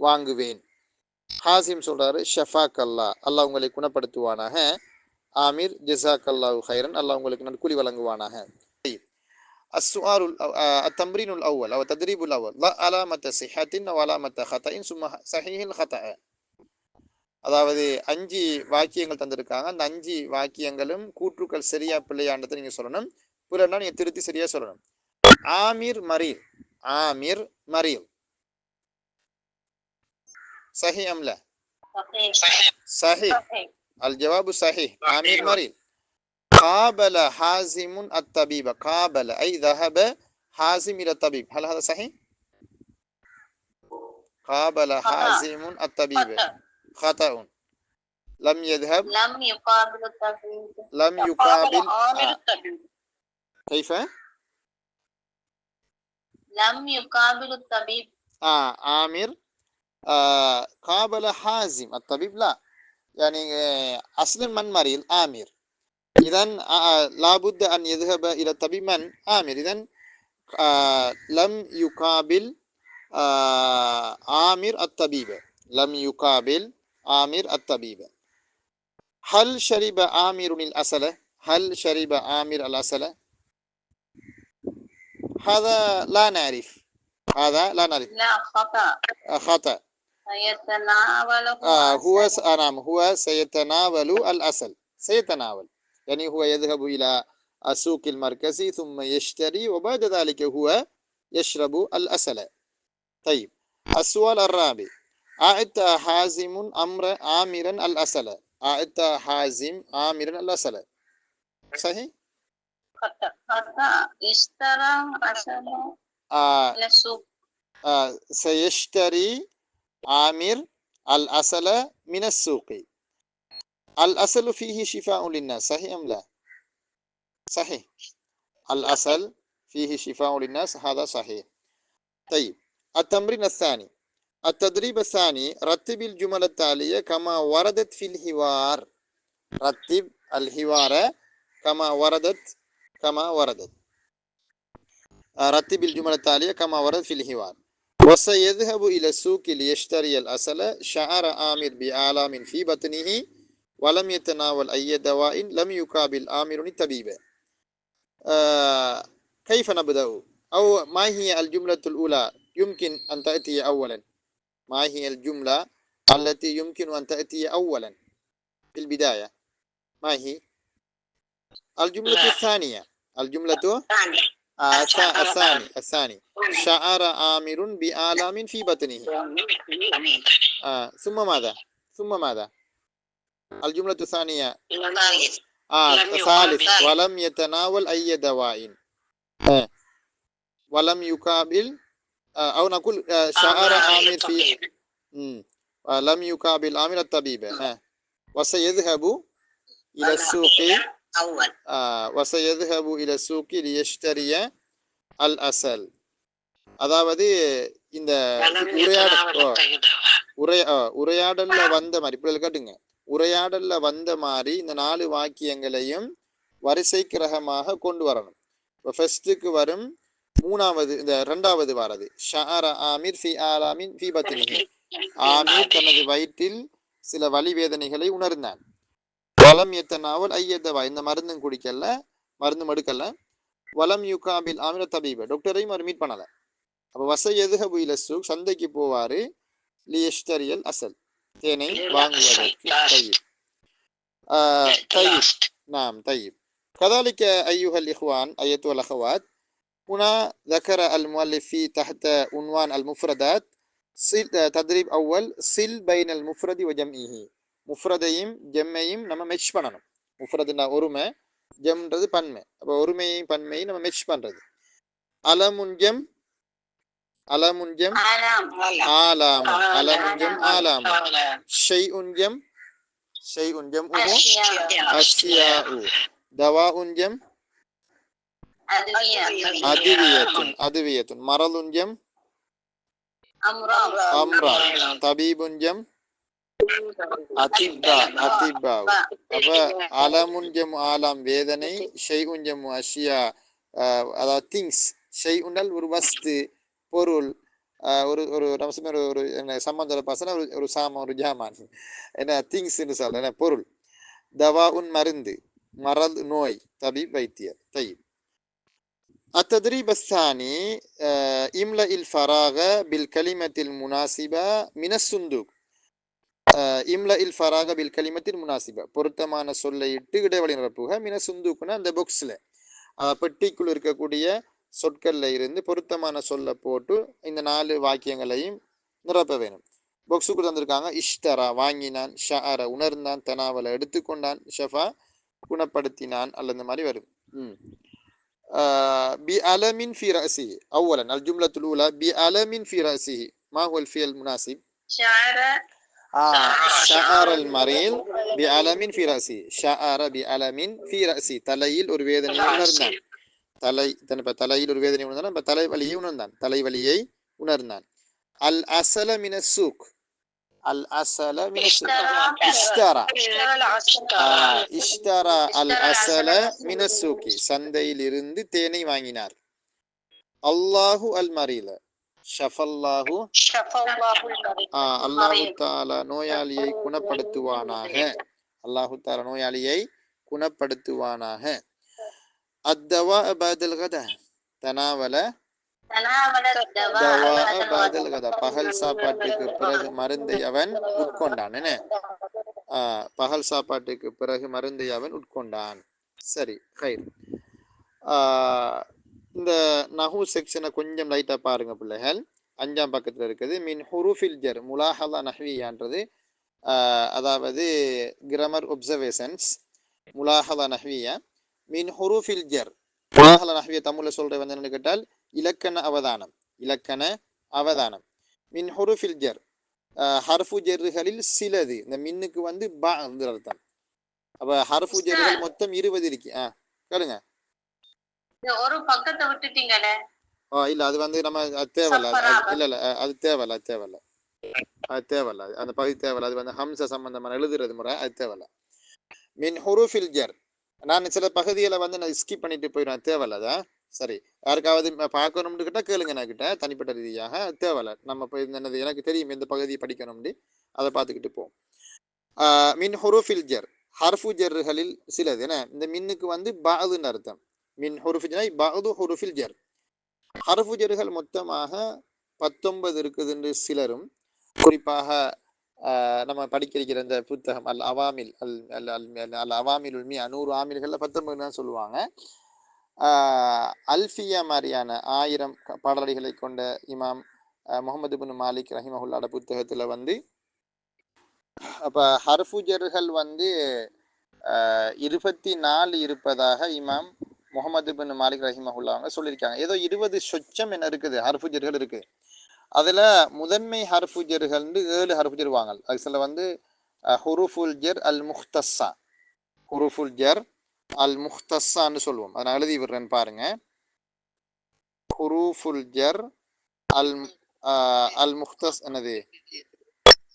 வாங்குவேன். ஹாசிம் சொல்றாரு, ஷஃபாக் அல்லா, அல்லாஹ் உங்களை குணப்படுத்துவானாக. ஆமீர் ஜஸாக் அல்லாஹு ஹைரன், அல்லாஹ் உங்களுக்கு நற்கூலி வழங்குவானாக. السؤال التمرين الأول أو التدريب الأول ضع علامة صحة وعلامة خطأ ثم صحيح الخطأ. அதாவது 5 வாக்கியங்கள் தந்திருக்காங்க. அந்த 5 வாக்கியங்களும் கூற்றுக்கள் சரியா பிள்ளையான்றதை நீங்க சொல்லணும். பிறன்னா நீங்க திருத்தி சரியா சொல்லணும். ஆமீர் மரீர், ஆமீர் மரீர் சஹி அம் லா? சஹி. الجواب صحيح. ஆமீர் மரீர். قابل حازم الطبيب. قابل أي ذهب حازم إلى الطبيب. هل هذا صحيح؟ قابل حازم الطبيب. خطأ. لم يذهب. لم يقابل الطبيب. لم يقابل عامر الطبيب. كيف؟ لم يقابل الطبيب. عامر قابل حازم الطبيب لا. يعني أصلا من مريض؟ عامر. إذن لابد أن يذهب إلى الطبيب من؟ عامر. إذن لم يقابل عامر الطبيب. لم يقابل عامر الطبيب. هل شرب عامر العسل؟ هل شرب عامر العسل؟ هذا لا نعرف. هذا لا نعرف. لا خطأ. خطأ. سيتناوله هو سيتناول العسل. سيتناول يعني هو يذهب إلى السوق المركزي ثم يشتري وبعد ذلك هو يشرب العسل. طيب السؤال الرابع أعطى حازم أمر عامرا العسل. أعطى حازم عامرا العسل. صحيح؟ خطأ. اشترى عسل للسوق. سيشتري عامر العسل من السوق. العسل فيه شفاء للناس. صحيح أم لا؟ صحيح. العسل فيه شفاء للناس. هذا صحيح. طيب التمرين الثاني. التدريب الثاني رتب الجمل التالية كما وردت في الحوار. رتب الحوار كما وردت رتب الجمل التالية كما وردت في الحوار. وسيذهب إلى السوق ليشتري العسل. شعر عامر بآلام في بطنه ولم يتناول أي دواء. لم يقابل عامر الطبيب. كيف نبدأ؟ أو ما هي الجملة الأولى يمكن أن تأتي أولا؟ ما هي الجملة التي يمكن أن تأتي أولا في البداية؟ ما هي؟ الجملة الثانية. الجملة الثاني. شعر عامر بآلام في بطنه. ثم ماذا؟ الجملة الثانية. ثالث. ولم يتناول أي دواء. ولم يقابل أو نقول شعر عامر في لم يقابل عامر الطبيب. وسيذهب إلى السوق. وسيذهب إلى السوق ليشتري العسل. அதாவது இந்த உரையாடல்ல வந்த மாதிரி இப்படி கேட்டுங்க. உரையாடல்ல வந்த மாதிரி இந்த 4 வாக்கியங்களையும் வரிசை கிரகமாக கொண்டு வரணும். இப்போ ஃபர்ஸ்ட்டுக்கு வரும் 3வது இந்த 2வது வாரது ஷஅர ஆமிர் ஃபி ஆலாமின் ஃபி பத்னிஹி. ஆமிர் தனது வயிற்றில் சில வலி வேதனைகளை உணர்ந்தான். வலம் எத்தனாவல் ஐயதவா இந்த மருந்தும் குடிக்கல, மருந்தும் எடுக்கல. வலம் யுகாபில் ஆமிர தபீப டாக்டரையும் அவர் மீட் பண்ணல. அப்போ வச எதுஹபு இல சூக் சந்தைக்கு போவாரு. லியஷ்டரியல் அசல் தேனை வாங்குவதற்கு. نعم طيب. كذلك أيها الإخوان أيتها الأخوات هنا ذكر المؤلف في تحت عنوان المفردات تدريب أول صل بين المفرد وجمعه. முஃப்ரதையும் ஜெம்மையும் நம்ம மெச் பண்ணணும். முஃப்ரதுனா ஒருமை, ஜெம்ன்றது பன்மை. அப்போ ஒருமையும் பன்மையும் நம்ம மெச் பண்றது. அலமுன்ஜம் ஆலாம். அலமுன்ஜம் ஆலாம். ஷைஉன்ஜம் அஷ்யாஉ. தவாஉன்ஜம் அதுவியத்துன். மரலுன்ஜம் அம்ரான். தபீபுன்ஜம் அத்திபா. அப்ப அலமுன்ஜம் ஆலாம் வேதனை, ஷைஉன்ஜம் அஷ்யா அதாவது திங்ஸ். ஷைஉன்னல் ஒரு வஸ்து, பொருள், ஒரு ஒரு நம்ம ஒரு சம்பந்தோட பசங்க ஒரு சாமான், ஒரு ஜாமான், என்ன திங்ஸ்ன்னு சொல்ல என்ன பொருள். தவா உன் மருந்து, மரல் நோய், தபீப் வைத்தியர். தைப் التدريب الثاني املأ الفراغ بالكلمة المناسبة من الصندوق. இம்ல இல் ஃபராக பில் கலிமத்தின் முனாசிபா, பொருத்தமான சொல்லை இட்டு இடைவெளி நிரப்புக. மின சுந்தூக்குன்னா அந்த பாக்ஸில் பெட்டிக்குள் இருக்கக்கூடிய சொற்களில் இருந்து பொருத்தமான சொல்லை போட்டு இந்த 4 வாக்கியங்களையும் நிரப்ப வேணும். பாக்ஸுக்கு தந்திருக்காங்க. இஷ்தரா வாங்கினான், ஷஅர உணர்ந்தான், தனாவல எடுத்துக்கொண்டான், ஷஃபா குணப்படுத்தினான் அல்ல இந்த மாதிரி வரும். பி அலமின் ஃபி ரஸி அவ்வலன் அல் ஜும்லத்துல் ஊலா பி அலமின் ஃபி ரஸி மா ஹுவல் ஃபியல் முனாசிப் ஷஅர அல் மரீல் பி அலமின் ஃபி ரஸி ஷஅர பி அலமின் ஃபி ரஸி தலையில் ஒரு வேதனையை உணர்ந்தான். தலையில் ஒரு வேதனை உணர்ந்தான், தலைவலியை உணர்ந்தான், தலைவலியை உணர்ந்தான். அல் அசல மின சூக் அல் அசல மின இஷ்தரா இஷ்தரா அல் அசல மின சூக்கி சந்தையில் இருந்து தேனை வாங்கினார். அல்லாஹு அல் மரீல ஷஃபல்லாஹு அல்லாஹு தஆலா நோயாளியை குணப்படுத்துவானாக. அல்லாஹு தஆலா நோயாளியை குணப்படுத்துவானாக. அத்தவா பஅதல் கதா தனாவல பகல் சாப்பாட்டுக்கு பிறகு மருந்தை அவன் உட்கொண்டான். என்ன பகல் சாப்பாட்டுக்கு பிறகு மருந்தை அவன் உட்கொண்டான். சரி, ஹைர். இந்த நஹு செக்ஷனை கொஞ்சம் லைட்டாக பாருங்க பிள்ளைகள். 5ஆம் பக்கத்தில் இருக்குது. மின் ஹுரூஃபில் ஜர் முலாஹலா நஹ்வியான்றது, அதாவது கிராமர் ஒப்சர்வேஷன்ஸ். முலாஹலா நஹ்வியா மின் ஹுரூஃபில் ஜர். முலாஹலா நஹ்வியா தமிழில் சொல்கிற வந்து என்னன்னு கேட்டால் இலக்கண அவதானம். இலக்கண அவதானம். மின் ஹுரூஃபில் ஜர் ஹர்ஃபு ஜெர்களில் சிலது. இந்த மின்னுக்கு வந்து பா அர்த்தம். அப்போ ஹர்ஃபு ஜெர்கள் மொத்தம் 20 இருக்கு. கேளுங்க. ஒரு பக்கத்தை விட்டுட்டீங்களே. இல்ல அது வந்து நம்ம தேவையில்ல. இல்ல அது தேவையில்ல. அந்த பகுதி தேவையில்ல. அது வந்து ஹம்ச சம்பந்தமான எழுதுறது முறை, அது தேவையில்ல. மின் ஹுரூஃபில் ஜர் நான் சில பகுதிகளை வந்து நான் ஸ்கிப் பண்ணிட்டு போயிடுவேன், தேவையில்ல. அதான் சரி. யாருக்காவது பார்க்கணும்னு கிட்ட கேளுங்க, நான் கிட்ட தனிப்பட்ட ரீதியாக. தேவையில்ல. நம்ம போய் என்னது எனக்கு தெரியும் எந்த பகுதியை படிக்கணும்னு, அதை பார்த்துக்கிட்டு போவோம். மின் ஹுரூஃபில் ஜர் ஹர்ஃபு ஜர்களில் சிலது. என்ன இந்த மின்னுக்கு வந்து பாதுன்னு அர்த்தம். மின் ஹுரூஃபில் பாது ஹுரூஃபில் ஜர். ஹர்ஃபு ஜர்கள் மொத்தமாக 19 இருக்குது என்று சிலரும், குறிப்பாக நம்ம படிக்கிற இந்த புத்தகம் அல் அவாமில் அல் அவாமில் உல்மி 100 ஆமில்களில் 19 தான் சொல்லுவாங்க. அல்ஃபியா மாதிரியான 1000 பாடல்களை கொண்ட இமாம் முகமது பின் மாலிக் ரஹிமஹுல்லாட புத்தகத்தில் வந்து அப்போ ஹர்ஃபு ஜர்கள் வந்து 24 இருப்பதாக இமாம் முகமது பின் மாலிக் ரஹிமஹுல்லா அவங்க சொல்லியிருக்காங்க. ஏதோ 20 சொச்சம் என்ன இருக்குது, ஹர்ஃபு ஜர்கள் இருக்குது. அதில் முதன்மை ஹர்ஃபு ஜர்கள் 7 ஹர்ஃபு ஜர் வாங்கல். அது சில வந்து ஹுரூஃபுல் ஜர் அல் முஹ்தஸ்ஸா, ஹுரூஃபுல் ஜர் அல் முஹ்தஸ்ஸான்னு சொல்லுவோம். அதை நான் எழுதி விடுறேன்னு பாருங்க. ஹுரூஃபுல் ஜர் அல் முஹ்தஸ் என்னது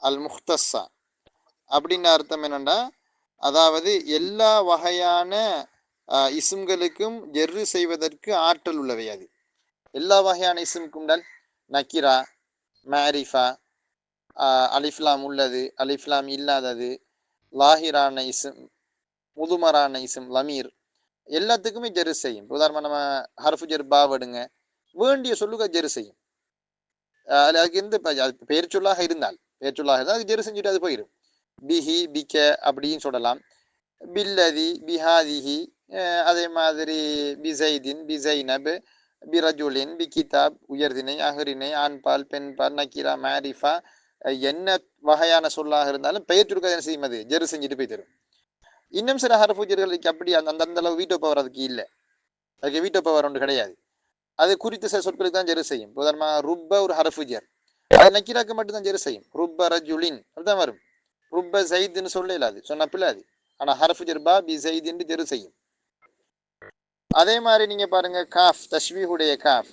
அல் முஹ்தஸ்ஸா அப்படின்னு அர்த்தம் என்னன்னா, அதாவது எல்லா வகையான இஸ்ம்களுக்கும் ஜெர்ரு செய்வதற்கு ஆற்றல் உள்ளவை. அது எல்லா வகையான இஸ்முக்கும் நக்கிரா, மாரிஃபா, அலிஃப்லாம் உள்ளது, அலிஃப்லாம் இல்லாதது, லாஹிரான இஸ்ம், முதுமரான இஸ்ம், லமீர், எல்லாத்துக்குமே ஜெரு செய்யும். உதாரணமாக நம்ம ஹர்ஃபு ஜெர் பாவடுங்க, வேண்டிய சொல்லுக ஜெரு செய்யும். அதுக்கு எந்த பெயர் சொல்லாக இருந்தால் அது ஜெரு செஞ்சுட்டு அது போயிடும். பிஹி பிக்க அப்படின்னு சொல்லலாம். பில்லதி பிஹாதிஹி, அதே மாதிரி பிசைதின் பிசைனப் பிரஜுலின் பிகிதாப் உயர்தினை அஹரினை ஆண்பால் பெண்பால் நக்கீரா மாரிஃபா என்ன வகையான சொல்லாக இருந்தாலும் பெயர் சுருக்க என்ன செய்யும், அது ஜெரு செஞ்சுட்டு போய் தரும். இன்னும் சில ஹர்ஃபு ஜர்களுக்கு அப்படி அந்த அளவு வீட்டோ பவர் அதுக்கு இல்லை. அதுக்கு வீட்டோ பவர் ஒன்று கிடையாது. அது குறித்த சில சொற்களுக்கு தான் ஜெரு செய்யும். உதாரணமாக ருப்ப ஒரு ஹர்ஃபு ஜர், அது நக்கீராக்கு மட்டும்தான் ஜெரு செய்யும். ருப்ப ரஜுலின் அதுதான் வரும். ருப்ப சைதுன்னு சொல்ல இல்லாது, சொன்ன பிள்ளாது. ஆனால் ஹர்ஃபு ஜர் பா பி சைதுன்னு ஜெரு செய்யும். அதே மாதிரி நீங்க பாருங்க, காஃப் தஷ்பீஹுடைய காஃப்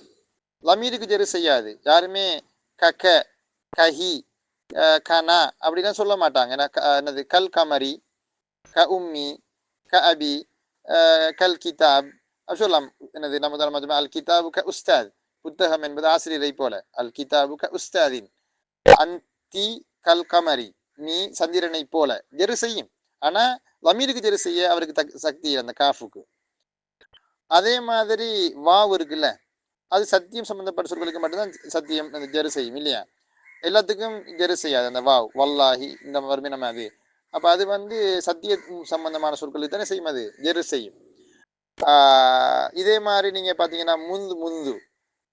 லமீருக்கு ஜெரு செய்யாது. யாருமே கக கஹி கனா அப்படிலாம் சொல்ல மாட்டாங்க. என்னது கல் கமரி, க உம்மி, க அபி, கல் கிதாப் அப்படி சொல்லலாம். என்னது நம்ம அல் கிதாபு க உஸ்தாத், புத்தகம் என்பது ஆசிரியரை போல. அல் கிதாபு க உஸ்தாதின், அந்தி கல் கமரி, நீ சந்திரனை போல ஜெரு செய்யும். ஆனா லமீருக்கு ஜெரு செய்ய அவருக்கு சக்தி அந்த காஃபுக்கு. அதே மாதிரி வாவ் இருக்குல்ல, அது சத்தியம் சம்பந்தப்பட்ட சொற்களுக்கு மட்டும்தான் சத்தியம் அந்த ஜெரு செய்யும் இல்லையா? எல்லாத்துக்கும் ஜெரு செய்யாது அந்த வாவ். வல்லாஹி இந்த வருமே நம்ம அது. அப்ப அது சத்திய சம்பந்தமான சொற்களுக்கு தானே செய்யும் அது ஜெரு செய்யும். இதே மாதிரி நீங்க பாத்தீங்கன்னா முந்து முந்து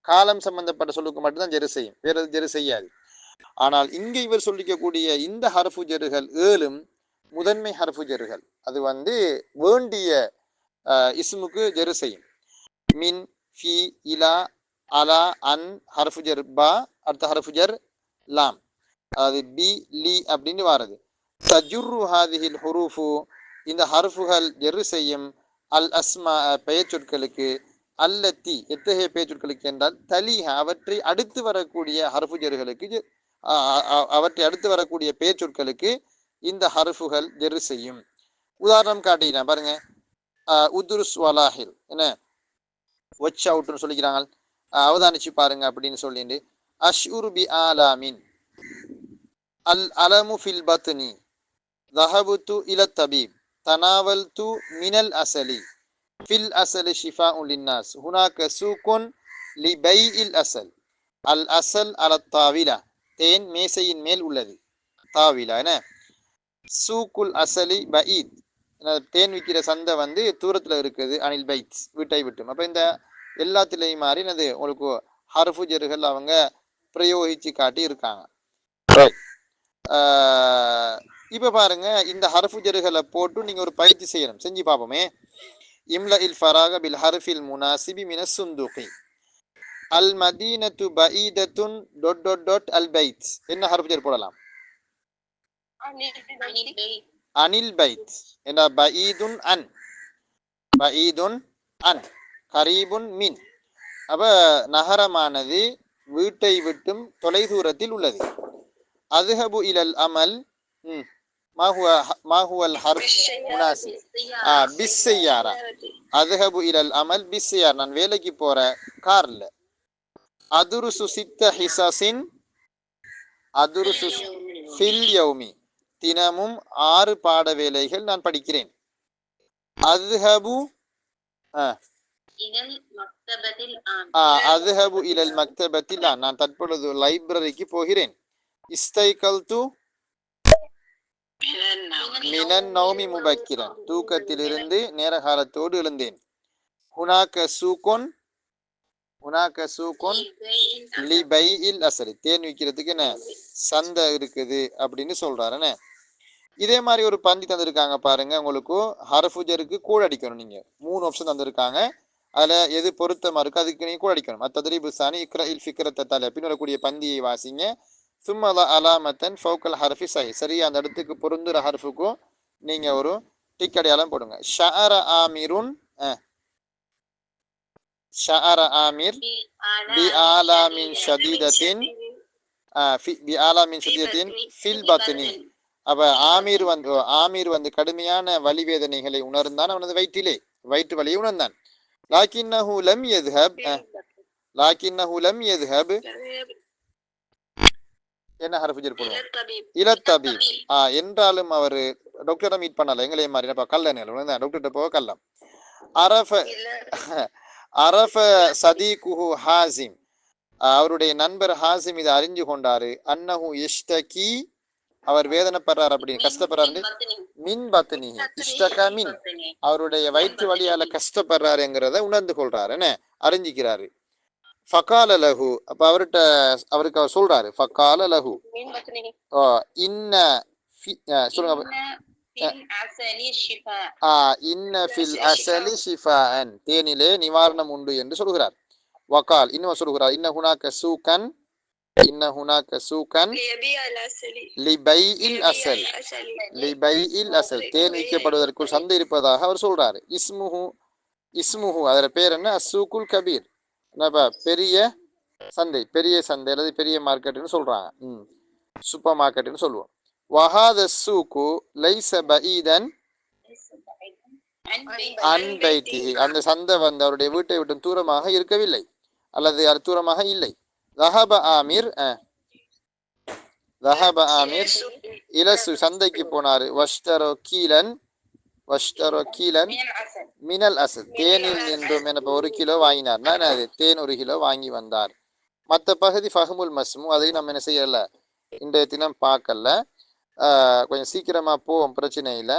காலம் சம்பந்தப்பட்ட சொல்லுக்கு மட்டும்தான் ஜெரு செய்யும், வேற ஜெரு செய்யாது. ஆனால் இங்க இவர் சொல்லிக்கக்கூடிய இந்த ஹர்ஃபு ஜெருகள் 7ம் முதன்மை ஹர்ஃபு ஜெருகள். அது வேண்டிய இஸ்முக்கு ஜெரு செய்யும். மின், ஃபி, இலா, அலா, அன், ஹர்ஃபு ஜர் பா, அடுத்த ஹர்ஃபு ஜர் லாம், அதாவது பி, லி அப்படின்னு வாரது. தஜுர்ரு ஹாதிஹில் ஹுரூஃபு, இந்த ஹர்ஃபுகள் ஜெரு செய்யும் அல் அஸ்மா பெயர் சொற்களுக்கு, அல்லத்தி எத்தகைய பெயர் சொற்களுக்கு என்றால் தலிஹ அவற்றை அடுத்து வரக்கூடிய ஹர்ஃபு ஜெருகளுக்கு, அவற்றை அடுத்து வரக்கூடிய பெயர் சொற்களுக்கு இந்த ஹர்ஃபுகள் ஜெரு செய்யும். உதாரணம் காட்டிக்கிறேன் பாருங்க. உதுருஸ் வலாஹில் என்ன ஒச் அவுட்னு சொல்லிக்கிறாங்க, அவதானிச்சு பாருங்க அப்படின்னு சொல்லிட்டு. அஷ்உரு பி ஆலாமின் அல் அலமு ஃபில் பத்னி தஹபுத்து இல தபீப் தனாவல்து மினல் அசலி ஃபில் அசலி ஷிஃபாஉன் லின்னாஸ் ஹுனாக சூகுன் லி பைஇல் அசல் அல் அசல் அல தாவிலா, தேன் மேசையின் மேல் உள்ளது. தாவிலா என்ன சூக்குல் அசலி பஈத், தேன் விற்கிற சந்தை தூரத்துல இருக்குது. அனில் பைத் வீட்டை விட்டும். அப்ப இந்த எல்லாத்திலையும் மாறி என்னது உங்களுக்கு ஹர்ஃபு ஜெருகள் அவங்க பிரயோகிச்சு காட்டி இருக்காங்க. இப்ப பாருங்க, இந்த ஹர்ஃபு ஜெருகளை போட்டு நீங்க ஒரு பயிற்சி செய்யணும், செஞ்சு பார்ப்போமே. இம்ல இல் ஃபராக பில் ஹர்ஃபில் முனாசிபி மினஸ் சுந்தூகி அல் மதீனத்து பஈதத்துன் டாட் டாட் டாட் அல் பைத். என்ன ஹர்ஃபு ஜெர் போடலாம்? அனில் பைத். என்ன பஈதுன் அன், பஈதுன் அன், கரீபுன் மின். அப்ப நகரமானது வீட்டை விட்டும் தொலைதூரத்தில் உள்ளது. அதுஹபு இலல் அமல் மாஹுவல் ஹர்ஃப் முனாசிப் பிஸ்ஸையாரா. அதுஹபு இலல் அமல் பிஸ்ஸையார், நான் வேலைக்கு போற கார்ல. அதுருசு சித்த ஹிஸஸின் அதுருசு ஃபில் யௌமி, தினமும் 6 பாட வேலைகள் நான் படிக்கிறேன். அதுஹபு அதுஹபு இலல் மக்தபத்தில், நான் தற்பொழுது லைப்ரரிக்கு போகிறேன். இஸ்தைகல்து மினன் நௌமி முபக்கிரன், தூக்கத்திலிருந்து நேர காலத்தோடு எழுந்தேன். ஹுனாக சூகுன், ஹுனாக சூகுன் லி பைஇல் அஸ்ரி, தேன் விற்கிறதுக்கு என்ன சந்தை இருக்குது அப்படின்னு சொல்றாருன்னு. இதே மாதிரி ஒரு பந்தி தந்திருக்காங்க பாருங்க. உங்களுக்கு ஹர்ஃபு ஜருக்கு கூட அடிக்கணும். நீங்க 3 ஆப்ஷன் தந்திருக்காங்க, அதுல எது பொருத்தமா இருக்கு அதுக்கு நீங்க கூட அடிக்கணும். அத்தத்ரீபு சானி இக்ரா இல் ஃபிக்ரத்த தல, பின் வரக்கூடிய பந்தியை வாசிங்க. சும்ம அலாமத்தன் ஃபௌகல் ஹர்ஃபி சஹி, சரியா அந்த இடத்துக்கு பொருந்துற ஹர்ஃபுக்கும் நீங்க ஒரு டிக் அடையாளம் போடுங்க. ஷஅர ஆமிருன், ஷஅர ஆமிர் பி ஆலாமின் ஷதீதத்தின் பி ஆலாமின் ஷதீதத்தின் ஃபில் பத்னி. அப்ப ஆமீர் கடுமையான வலிவேதனைகளை உணர்ந்தான், அவனது வயிற்று வலியை உணர்ந்தான். லாக்கின்னஹு லம் யذهب, லாக்கின்னஹு லம் யذهب என்ன ஹர்ஃபு ஜர் போடுவோம்? இல தபீப். என்றாலும் அவர் டாக்டரை மீட் பண்ணல, எங்களே மாதிரி கல்ல டாக்டர்கிட்ட போக கல்லம். அரஃப சதீகுஹு ஹாசிம், அவருடைய நண்பர் ஹாசிம் இதை அறிஞ்சு கொண்டாரு. அன்னஹு யஷ்தகி, அவர் வேதனைப்படுறார், அப்படின்னு கஷ்டப்படுறாரு. மின் பத்னி இஷ்டக மின், அவருடைய வயிற்று வலியால கஷ்டப்படுறாருங்கிறத உணர்ந்து கொள்றாரு, என்ன அறிஞ்சிக்கிறாரு. ஃபகால லஹு, அப்ப அவருக்கு அவர் சொல்றாரு. ஃபகால லஹு இன்ன சொல்லுங்க. இன்ன ஃபில் அஸலி ஷிஃபாஅன், தேனிலே நிவாரணம் உண்டு என்று சொல்கிறார். வகால், இன்னும் சொல்கிறார். இன்ன ஹுனாக சூகன், இன்ன ஹுனாக சூகன் லிபைஇல் அஸல், லிபைஇல் அஸல், தேன் விற்கப்படுவதற்கு சந்தை இருப்பதாக அவர் சொல்றாரு. இஸ்முஹு அதோட பேர் என்ன? அஸ்ஸூகுல் கபீர், பெரிய சந்தை, பெரிய சந்தை அல்லது பெரிய மார்க்கெட்னு சொல்றாங்க, சூப்பர் மார்க்கெட்னு சொல்லுவோம். வஹாத சூகு லைஸ பஈதன் அன் பைத்திஹி, அந்த சந்தை அவருடைய வீட்டை விட்டு தூரமாக இருக்கவில்லை அல்லது அது தூரமாக இல்லை. ذهب ஆமீர், ذهب ஆமீர் இலசு, சந்தைக்கு போனாரு. வஷ்தரோ கீலன் மினல் அசல் தேனில் நின்றும் என 1 கிலோ வாங்கினார்னா அது தேன் 1 கிலோ வாங்கி வந்தார். மற்ற பகுதி ஃபஹமுல் மஸ்மு, அதையும் நம்ம என்ன செய்யலை இன்றைய தினம் பார்க்கல. கொஞ்சம் சீக்கிரமாக போவோம், பிரச்சனை இல்லை.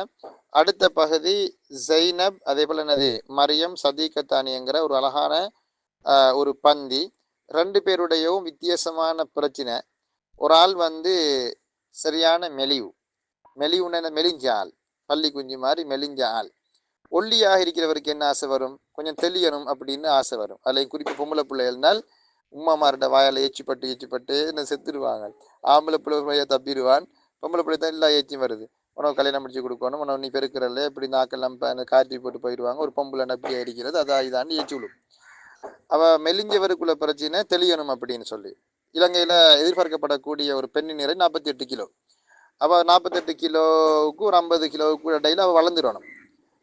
அடுத்த பகுதி ஜைனப், அதே போல் என்னது மரியம் சதீகத்தானிங்கிற ஒரு அழகான ஒரு பந்தி. 2 பேருடையவும் வித்தியாசமான பிரச்சனை. ஒரு ஆள் வந்து சரியான மெலிவுன்னு மெலிஞ்ச ஆள், பள்ளி குஞ்சு மாதிரி மெலிஞ்ச ஆள். ஒல்லியாக இருக்கிறவருக்கு என்ன ஆசை வரும்? கொஞ்சம் தெளியணும் அப்படின்னு ஆசை வரும். அதில் குறிப்பு பொம்பளை பிள்ளைகள்னால் உம்மாமார்கிட்ட வாயால் ஏச்சிப்பட்டு என்ன செத்துடுவாங்க. ஆம்பளை பிள்ளை தப்பிடுவான், பொம்பளை பிள்ளை தான் எல்லா ஏச்சியும் வருது. உனக்கு கல்யாணம் முடிச்சு கொடுக்கணும், உனக்கு நீ பெருக்கிறல்ல இப்படி நாக்கெல்லாம் காய்ச்சி போட்டு போயிடுவாங்க. ஒரு பொம்பளை நப்பியாக இருக்கிறது, அதான் இதாண்டு ஏச்சி விடும். அவள் மெலிஞ்சவருக்குள்ள பிரச்சனை தெளியணும் அப்படின்னு சொல்லி. இலங்கையில் எதிர்பார்க்கப்படக்கூடிய ஒரு பெண்ணின் நிறை 48 கிலோ. அவள் 48 கிலோவுக்கு ஒரு 50 கிலோவுக்கு இடையில அவள் வளர்ந்துடணும்.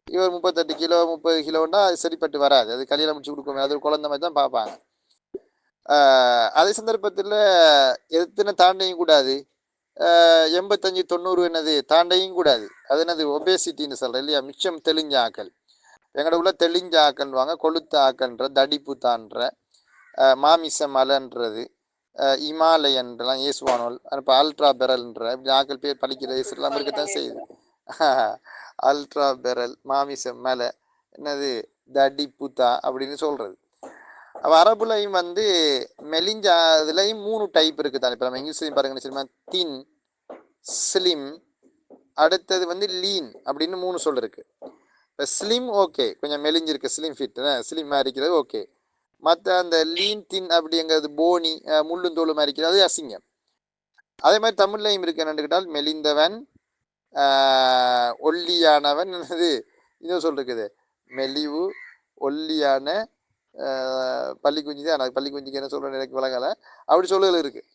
இவர் 38 கிலோ 30 கிலோன்னா அது சரிப்பட்டு வராது. அது கல்யாணம் முடிச்சு கொடுக்கணும், அது ஒரு குழந்தை மாதிரி தான் பார்ப்பாங்க. அதே சந்தர்ப்பத்தில் எத்தனை தாண்டையும் கூடாது, 85-90 என்னது தாண்டையும் கூடாது. அது என்னது ஒபேசிட்டின்னு சொல்கிறேன் இல்லையா, மிச்சம் தெளிஞ்ச ஆக்கள். எங்களோட உள்ள தெளிஞ்ச ஆக்கள்வாங்க, கொளுத்த ஆக்கன்ற, தடிப்பு தான்ற, மாமிச மலைன்றது, இமாலயன்லாம் ஏசுவானோல், இப்போ அல்ட்ரா பெரல்ன்ற இப்படி ஆக்கள் பேர் பழிக்கிற எல்லாம் இருக்கத்தான் செய்யுது. அல்ட்ரா பெரல், மாமிச மலை, என்னது தடிப்புத்தா அப்படின்னு சொல்கிறது. அப்போ அரபுலையும் வந்து மெலிஞ்ச இதுலையும் 3 டைப் இருக்குது தான். இப்போ நம்ம இங்கிலீஷ்லையும் பாருங்கன்னு சொல்லுமா, தின், ஸ்லிம், அடுத்தது வந்து லீன் அப்படின்னு 3 சொல் இருக்குது. இப்போ ஸ்லிம் ஓகே, கொஞ்சம் மெலிஞ்சிருக்கு, ஸ்லிம் ஃபிட், ஸ்லிம் இருக்கிறது ஓகே. மற்ற அந்த லீன் தின் அப்படிங்கிறது போனி, முள்ளும் தோளும் இருக்கிறது, அது அசிங்கம். அதே மாதிரி தமிழ்லையும் இருக்கு என்னன்னு கேட்டால் மெலிந்தவன், ஒல்லியானவன், என்னது இன்னும் சொல் இருக்குது, மெலிவு, ஒல்லியான, பள்ளி குஞ்சு தான். எனக்கு பள்ளி குஞ்சுக்கு என்ன சொல்கிறேன்னு எனக்கு விளங்கலை, அப்படி சொல்லுதல் இருக்குது.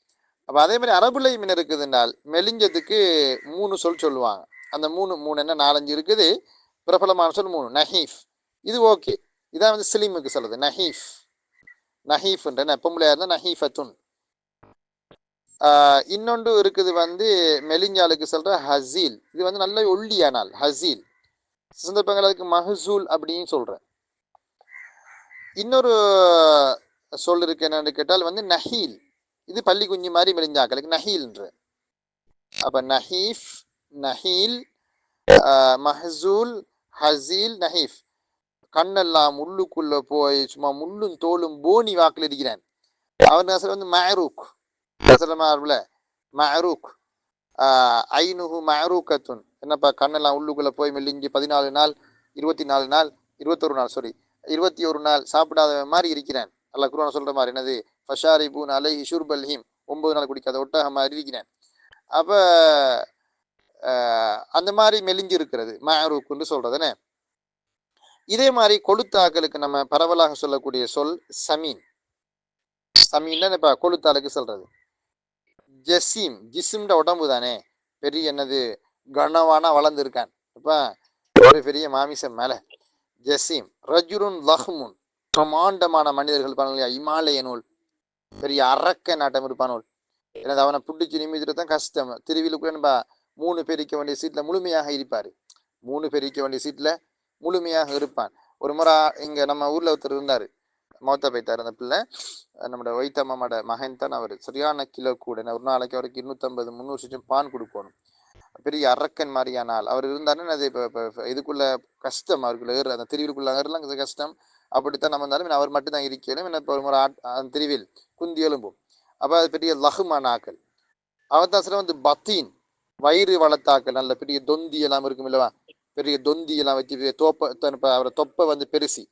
அப்போ அதே மாதிரி அரபுலையும் என்ன இருக்குதுன்னால் மெலிஞ்சதுக்கு 3 சொல் சொல்லுவாங்க. அந்த மூணு என்ன 4-5 இருக்குது. பிரபலமான சொல் 3. நஹீஃப், இது ஓகே, இதான் வந்து ஸ்லிமுக்கு சொல்லுது. நஹீஃப்ன்ற பொம்பளையாக இருந்தால் நஹீஃபத்துன். இன்னொன்று இருக்குது வந்து மெலிஞ்சாலுக்கு சொல்கிற ஹசீல், இது வந்து நல்ல ஒல்லியானால் ஹசீல். சந்தர்ப்பங்கள் அதுக்கு மஹசூல் அப்படின்னு சொல்கிறேன். இன்னொரு சொல் இருக்கு என்னன்னு கேட்டால் வந்து நஹீல், இது பள்ளி குஞ்சு மாதிரி மெலிஞ்சாக்களுக்கு நஹீல்ன்ற. அப்போ நஹீஃப், நஹீல், மஹசூல், ஹசீல், நஹீஃப். கண்ணெல்லாம் முள்ளுக்குள்ளே போய் சும்மா முள்ளும் தோளும் போனி வாக்கில் இருக்கிறான். அவன் அசல் வந்து மஅரூக், மஅரூக், ஐனுஹு மஅரூக்கத்துன். என்னப்பா கண்ணெல்லாம் உள்ளுக்குள்ளே போய் மெல்லிஞ்சு 14 நாள் 24 நாள் 21 நாள் சாப்பிடாத மாதிரி இருக்கிறான். அல்லாஹ் குர்ஆன் சொல்கிற மாதிரி என்னது, ஃபஷாரிபூன் அலைஹி ஷுர்பல் ஹீம், 9 நாள் குடிக்காத ஒட்டக மாதிரி இருக்கிறான். அப்போ அந்த மாதிரி மெலிஞ்சு இருக்கிறது மஅரூக்குன்னு சொல்கிறதுனே. இதே மாதிரி கொளுத்தாக்களுக்கு நம்ம பரவலாக சொல்லக்கூடிய சொல் சமீன். சமீன் இப்போ கொளுத்தாளுக்கு சொல்கிறது. ஜசீம், ஜிஸ்ம்ட உடம்பு தானே, பெரிய என்னது கனவான வளர்ந்துருக்கான், இப்போ ஒரு பெரிய மாமிசம் மேலே. ஜசீம். ரஜுருன் லஹ்முன், பிரமாண்டமான மனிதர்கள் பண்ணலையா, இமாலயனூல், பெரிய அரக்க நாட்டம் இருப்பானோல். எனது அவனை பிடிச்சி நிமிதிட்டு தான் கஷ்டம். திருவிழுக்குள்ளன்பா 3 பேர் இருக்க வேண்டிய சீட்டில் முழுமையாக இருப்பார். 3 பேர் இருக்க வேண்டிய சீட்டில் முழுமையாக இருப்பான். ஒரு முறை இங்கே நம்ம ஊரில் ஒருத்தர் இருந்தார், மௌத்தா போய்த்தார். அந்த பிள்ளை நம்மளோட வைத்தம்மாவோட மகன் தான். அவர் சரியான கிலோ கூட, ஒரு நாளைக்கு அவருக்கு 250-300 பான் கொடுக்கணும். பெரிய அரக்கன் மாதிரியான ஆள் அவர் இருந்தாருன்னு. அது இப்போ இதுக்குள்ள கஷ்டம், அவருக்குள்ள ஏறு, அந்த திருவிழுக்குள்ள ஏறலாம் கஷ்டம். அப்படித்தான் நம்ம இருந்தாலும் அவர் மட்டும்தான் இருக்கணும். இப்போ ஒரு முறை அந்த திருவில் குந்தி எழும்பும். அப்போ அது பெரிய லகுமான ஆக்கள். அவர் தான் சில வந்து பத்தீன், வயிறு வளர்த்தாக்கள், நல்ல பெரிய தொந்தி எல்லாம் இருக்கும் இல்லவா, பெரிய தொந்தி எல்லாம் வச்சு தோப்பை, அவரை தொப்பை வந்து பெருசி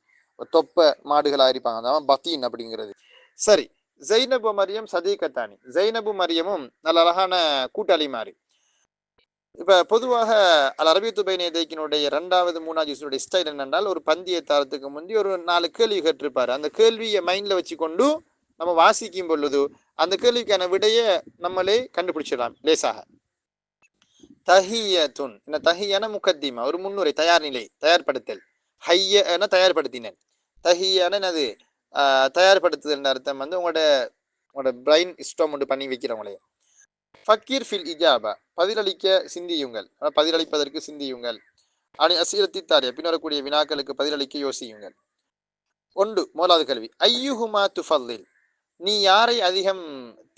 தொப்பை மாடுகளாக இருப்பாங்க, அதான் பத்தீன் அப்படிங்கிறது. சரி, ஜைனபு மரியம் சதீகத்தானி. ஜைனபு மரியமும் நல்ல அழகான கூட்டாளி மாதிரி. இப்போ பொதுவாக அல் அரபியத்து பைன யதைக்கினுடைய 2வது 3வது ஸ்டைல் என்னென்றால், ஒரு பந்தியை தரத்துக்கு முந்தி ஒரு 4 கேள்வி கேட்டிருப்பாரு. அந்த கேள்வியை மைண்டில் வச்சு கொண்டு நம்ம வாசிக்கும் பொழுது அந்த கேள்விக்கான விடையை நம்மளே கண்டுபிடிச்சிடலாம் லேசாக. தஹியத்துன், என்ன தஹியான முகத்திமா, ஒரு முன்னுரை, தயார்நிலை, தயார்படுத்தல். ஹையன தயார்படுத்தினேன், தஹியான அது தயார்படுத்துதல் அர்த்தம் வந்து உங்களோட பிரைன் ஸ்டாம் ஒன்று பண்ணி வைக்கிறவங்களே. ஃபக்கீர் ஃபில் இஜாபா, பதிலளிக்க சிந்தியுங்கள், பதிலளிப்பதற்கு சிந்தியுங்கள். அணி அசீரத்தி தாலியா பின்வரக்கூடிய வினாக்களுக்கு பதிலளிக்க யோசியுங்கள். ஒன்று, முதலாவது கேள்வி, ஐயுஹுமா துஃபல்லில், நீ யாரை அதிகம்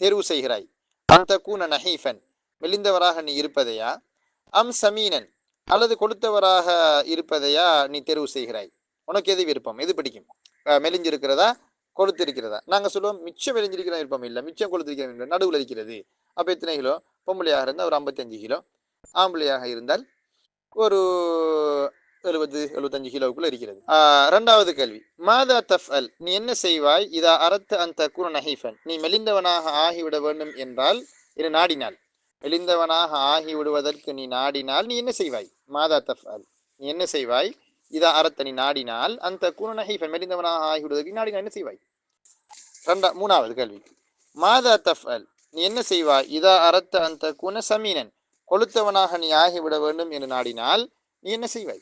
தேர்வு செய்கிறாய்? அந்த கூன நஹீஃபன், மெலிந்தவராக நீ இருப்பதையா? அம் சமீனன், அல்லது கொடுத்தவராக இருப்பதையா நீ தேர்வு செய்கிறாய்? உனக்கு எது விருப்பம், எது பிடிக்கும்? மெலிஞ்சிருக்கிறதா, கொடுத்திருக்கிறதா? நாங்கள் சொல்லுவோம் மிச்சம் மெலிஞ்சிருக்கிற விருப்பம் இல்லை, மிச்சம் கொடுத்திருக்கிற நடுவில் இருக்கிறது. அப்போ எத்தனை கிலோ? பொம்பளையாக இருந்தால் ஒரு 55 கிலோ, ஆம்பளையாக இருந்தால் ஒரு 70-75 கிலோவுக்குள்ள இருக்கிறது. ரெண்டாவது கேள்வி, மாதா தஃப்அல், நீ என்ன செய்வாய்? இதா அரத்த அந்த கூன நஹீஃபன், நீ மெலிந்தவனாக ஆகிவிட வேண்டும் என்றால், இது நாடினால், மெலிந்தவனாக ஆகிவிடுவதற்கு நீ நாடினால் நீ என்ன செய்வாய்? மாதா தஃப்அல், நீ என்ன செய்வாய்? இதா அரத்த, நீ நாடினால், அந்த கூன நஹீஃபன், மெலிந்தவனாக ஆகிவிடுவதற்கு நீ நாடினால் என்ன செய்வாய்? மூணாவது கேள்வி, மாதா தஃப்அல், நீ என்ன செய்வாய்? இதா அரத்த அந்த கூன சமீனன், கொளுத்தவனாக நீ ஆகிவிட வேண்டும் என்று நாடினால் நீ என்ன செய்வாய்?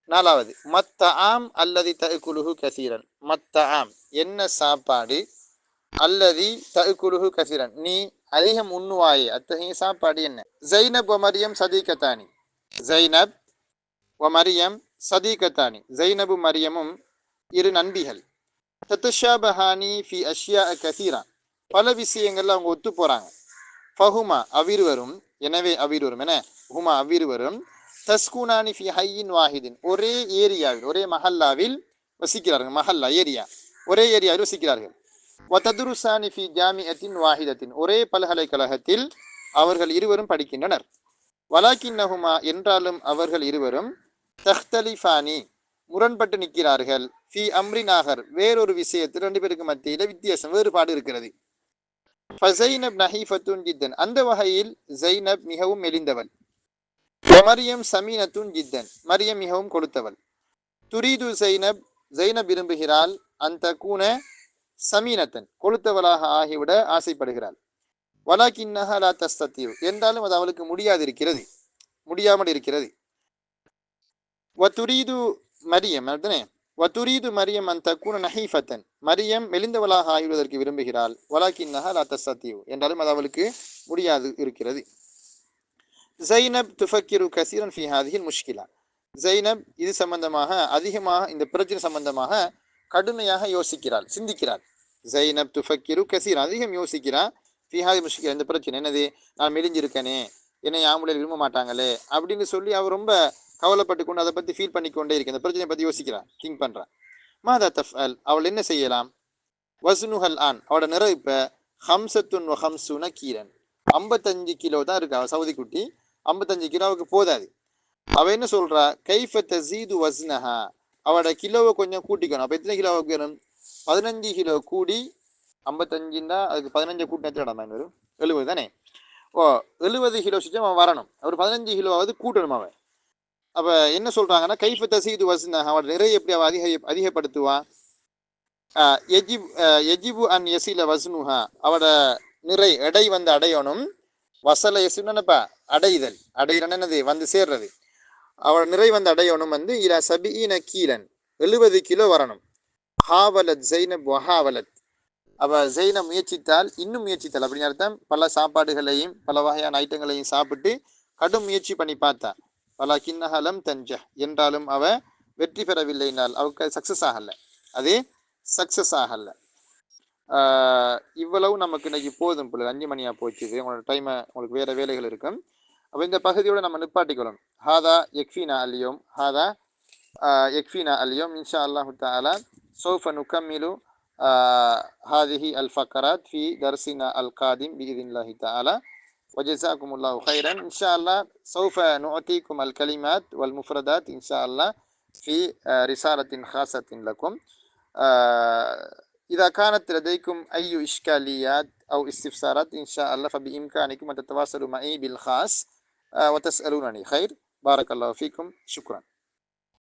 நாலாவது, மத்த ஆம் அல்லது தகுலுஹு கசீரன், மத்த ஆம், என்ன சாப்பாடு, அல்லது தகுலுஹு கசீரன், நீ அதிகம் உண்ணுவாயே அத்தகைய சாப்பாடு என்ன? ஜைனப் வ மரியம் சதீகத்தானி, ஜைனப் வ மரியம் சதீகத்தானி, ஜைனபு மரியமும் இரு நண்பிகள். தத்துஷாபஹானி ஃபி அஷ்யா கசீரா, பல விஷயங்கள்ல அவங்க ஒத்து போறாங்க. ஃபஹுமா, அவ்விருவரும், எனவே அவ்விருவரும், என ஹுமா அவ்விருவரும், தஸ்கூனானி ஃபி ஹையின் வாஹிதின், ஒரே ஏரியாவில், ஒரே மஹல்லாவில் வசிக்கிறார்கள். மஹல்லா ஏரியா, ஒரே ஏரியாவில் வசிக்கிறார்கள். வததுருசானி ஃபி ஜாமிஅத்தின் வாஹிதத்தின், ஒரே பல்கலைக்கழகத்தில் அவர்கள் இருவரும் படிக்கின்றனர். வலாக்கின்னஹுமா, என்றாலும் அவர்கள் இருவரும், தஹ்தலிஃபானி, முரண்பட்டு நிற்கிறார்கள். ஃபி அம்ரினாகர், வேறொரு விஷயத்தில் ரெண்டு பேருக்கு மத்தியில் வித்தியாசம், வேறுபாடு இருக்கிறது. ஃபஸைனப் நஹீஃபத்துன் ஜித்தன், அந்த வகையில் ஜைனப் மிகவும் மெலிந்தவள். மரியம் சமீனத்துன் ஜித்தன், மரியம் மிகவும் கொடுத்தவள். துரீது ஜைனப், ஜைனப் விரும்புகிறாள், அந்த கூன சமீனத்தன், கொளுத்தவளாக ஆகிவிட ஆசைப்படுகிறாள். வலாக்கின்னஹா லா தஸ்தத்தியு, என்றாலும் அது அவளுக்கு முடியாதிருக்கிறது, முடியாமல் இருக்கிறது. வதுரீது மரியம், வதுரீது மரியம் அந்த கூன நஹீஃபத்தன், மரியம் மெலிந்தவளாக ஆகிவிடுவதற்கு விரும்புகிறாள். வலாக்கின்னஹா லா தஸ்தத்தியு, என்றாலும் அது அவளுக்கு முடியாது இருக்கிறது. ஜைனப் துஃபக்கிரு கசீரன் ஃபி ஹாதிஹில் முஷ்கிலா, ஜைனப் இது சம்பந்தமாக அதிகமாக, இந்த பிரச்சனை சம்பந்தமாக கடுமையாக யோசிக்கிறாள், சிந்திக்கிறாள். ஜைனப் துஃபக்கிரு கசீரன், அதிகம் யோசிக்கிறாள். ஃபி ஹாதி முஷ்கிலா, இந்த பிரச்சனை என்னது, நான் மெலிஞ்சிருக்கனே, என்னை ஆம்பளையில் விரும்ப மாட்டாங்களே அப்படின்னு சொல்லி அவர் ரொம்ப கவலைப்பட்டு கொண்டு அதை பற்றி ஃபீல் பண்ணிக்கொண்டே இருக்கு, இந்த பிரச்சனையை பற்றி யோசிக்கிறான், திங்க் பண்ணுறான். மாதா தஃப்அல், அவள் என்ன செய்யலாம்? வஸ்னுஹல் ஆன், அவளோட நிறை இப்போ ஹம்சத்துன் வ ஹம்சுன கீரன், 55 கிலோ தான் இருக்கு அவள் சவுதி குட்டி, 55 கிலோவுக்கு போதாது. அவள் என்ன சொல்றா? கைஃப தஸீது வஸ்னஹா, அவளோட கிலோவை கொஞ்சம் கூட்டிக்கணும். அப்போ எத்தனை கிலோவுக்கு வேணும்? 15 கிலோ கூடி 55ன்னா அதுக்கு 15 கூட்டினா எத்தனை இடம் வரும்? 70 தானே. ஓ, 70 கிலோ சுத்தம் அவன் வரணும், அவர் 15 கிலோவாவது கூட்டணும் அவன். அப்போ என்ன சொல்றாங்கன்னா, கைஃப தஸீது வஸ்னஹா, அவளோட நிறைய எப்படி அவள் அதிகப்படுத்துவான்? எஜிபு அன் யசில வஸ்னுஹா, அவட நிறை எடை வந்து அடையணும். வசல யசுனப்பா, அடைதல், அடையிறன்னு என்னது, வந்து சேர்றது. அவட நிறை வந்து அடையணும் வந்து இலா சபீன கீலன், 70 கிலோ வரணும். ஹாவலத் ஜைனப் வஹாவலத், அவ ஜைனப் முயற்சித்தால், இன்னும் முயற்சித்தால் அப்படின்னு அர்த்தம். பல சாப்பாடுகளையும் பல வகையான ஐட்டங்களையும் சாப்பிட்டு கடும் முயற்சி பண்ணி பார்த்தா. பல கிண்ணஹலம் தஞ்ச, என்றாலும் அவ வெற்றி பெறவில்லைனால், அவருக்கு சக்சஸ் ஆகல, அது சக்சஸ் ஆகல. இவ்வளவு நமக்கு இன்னைக்கு போதும். 5 மணியாக போச்சுது, உங்களோட டைமை, உங்களுக்கு வேறு வேலைகள் இருக்கும். அப்போ இந்த பகுதியோடு நம்ம நிப்பாட்டிக்கொள்ளும். ஹாதா யக்ஃபீனா அல்யோம், ஹாதா யக்ஃபீனா அல்யோம். இன்ஷா அல்லாஹு தஆலா சௌஃப நுகம்மிலு ஹாதிஹி அல் ஃபக்கராத் ஃபி தர்சினா அல் காதிம் பிஇذنில்லாஹி தஆலா. வஜஸாக்குமுல்லாஹு கைரன். இன்ஷா அல்லாஹ் சௌஃப நுஅதீக்கும் அல் கலிமாத் வல் முஃப்ரதாத் இன்ஷா அல்லாஹ் ஃபி ரிசாலத்தின் ஹாஸத்தின் லக்கும். إذا كانت لديكم أي إشكاليات أو استفسارات إن شاء الله فبإمكانكم أن تتواصلوا معي بالخاص وتسألونني خير. بارك الله فيكم. شكرا.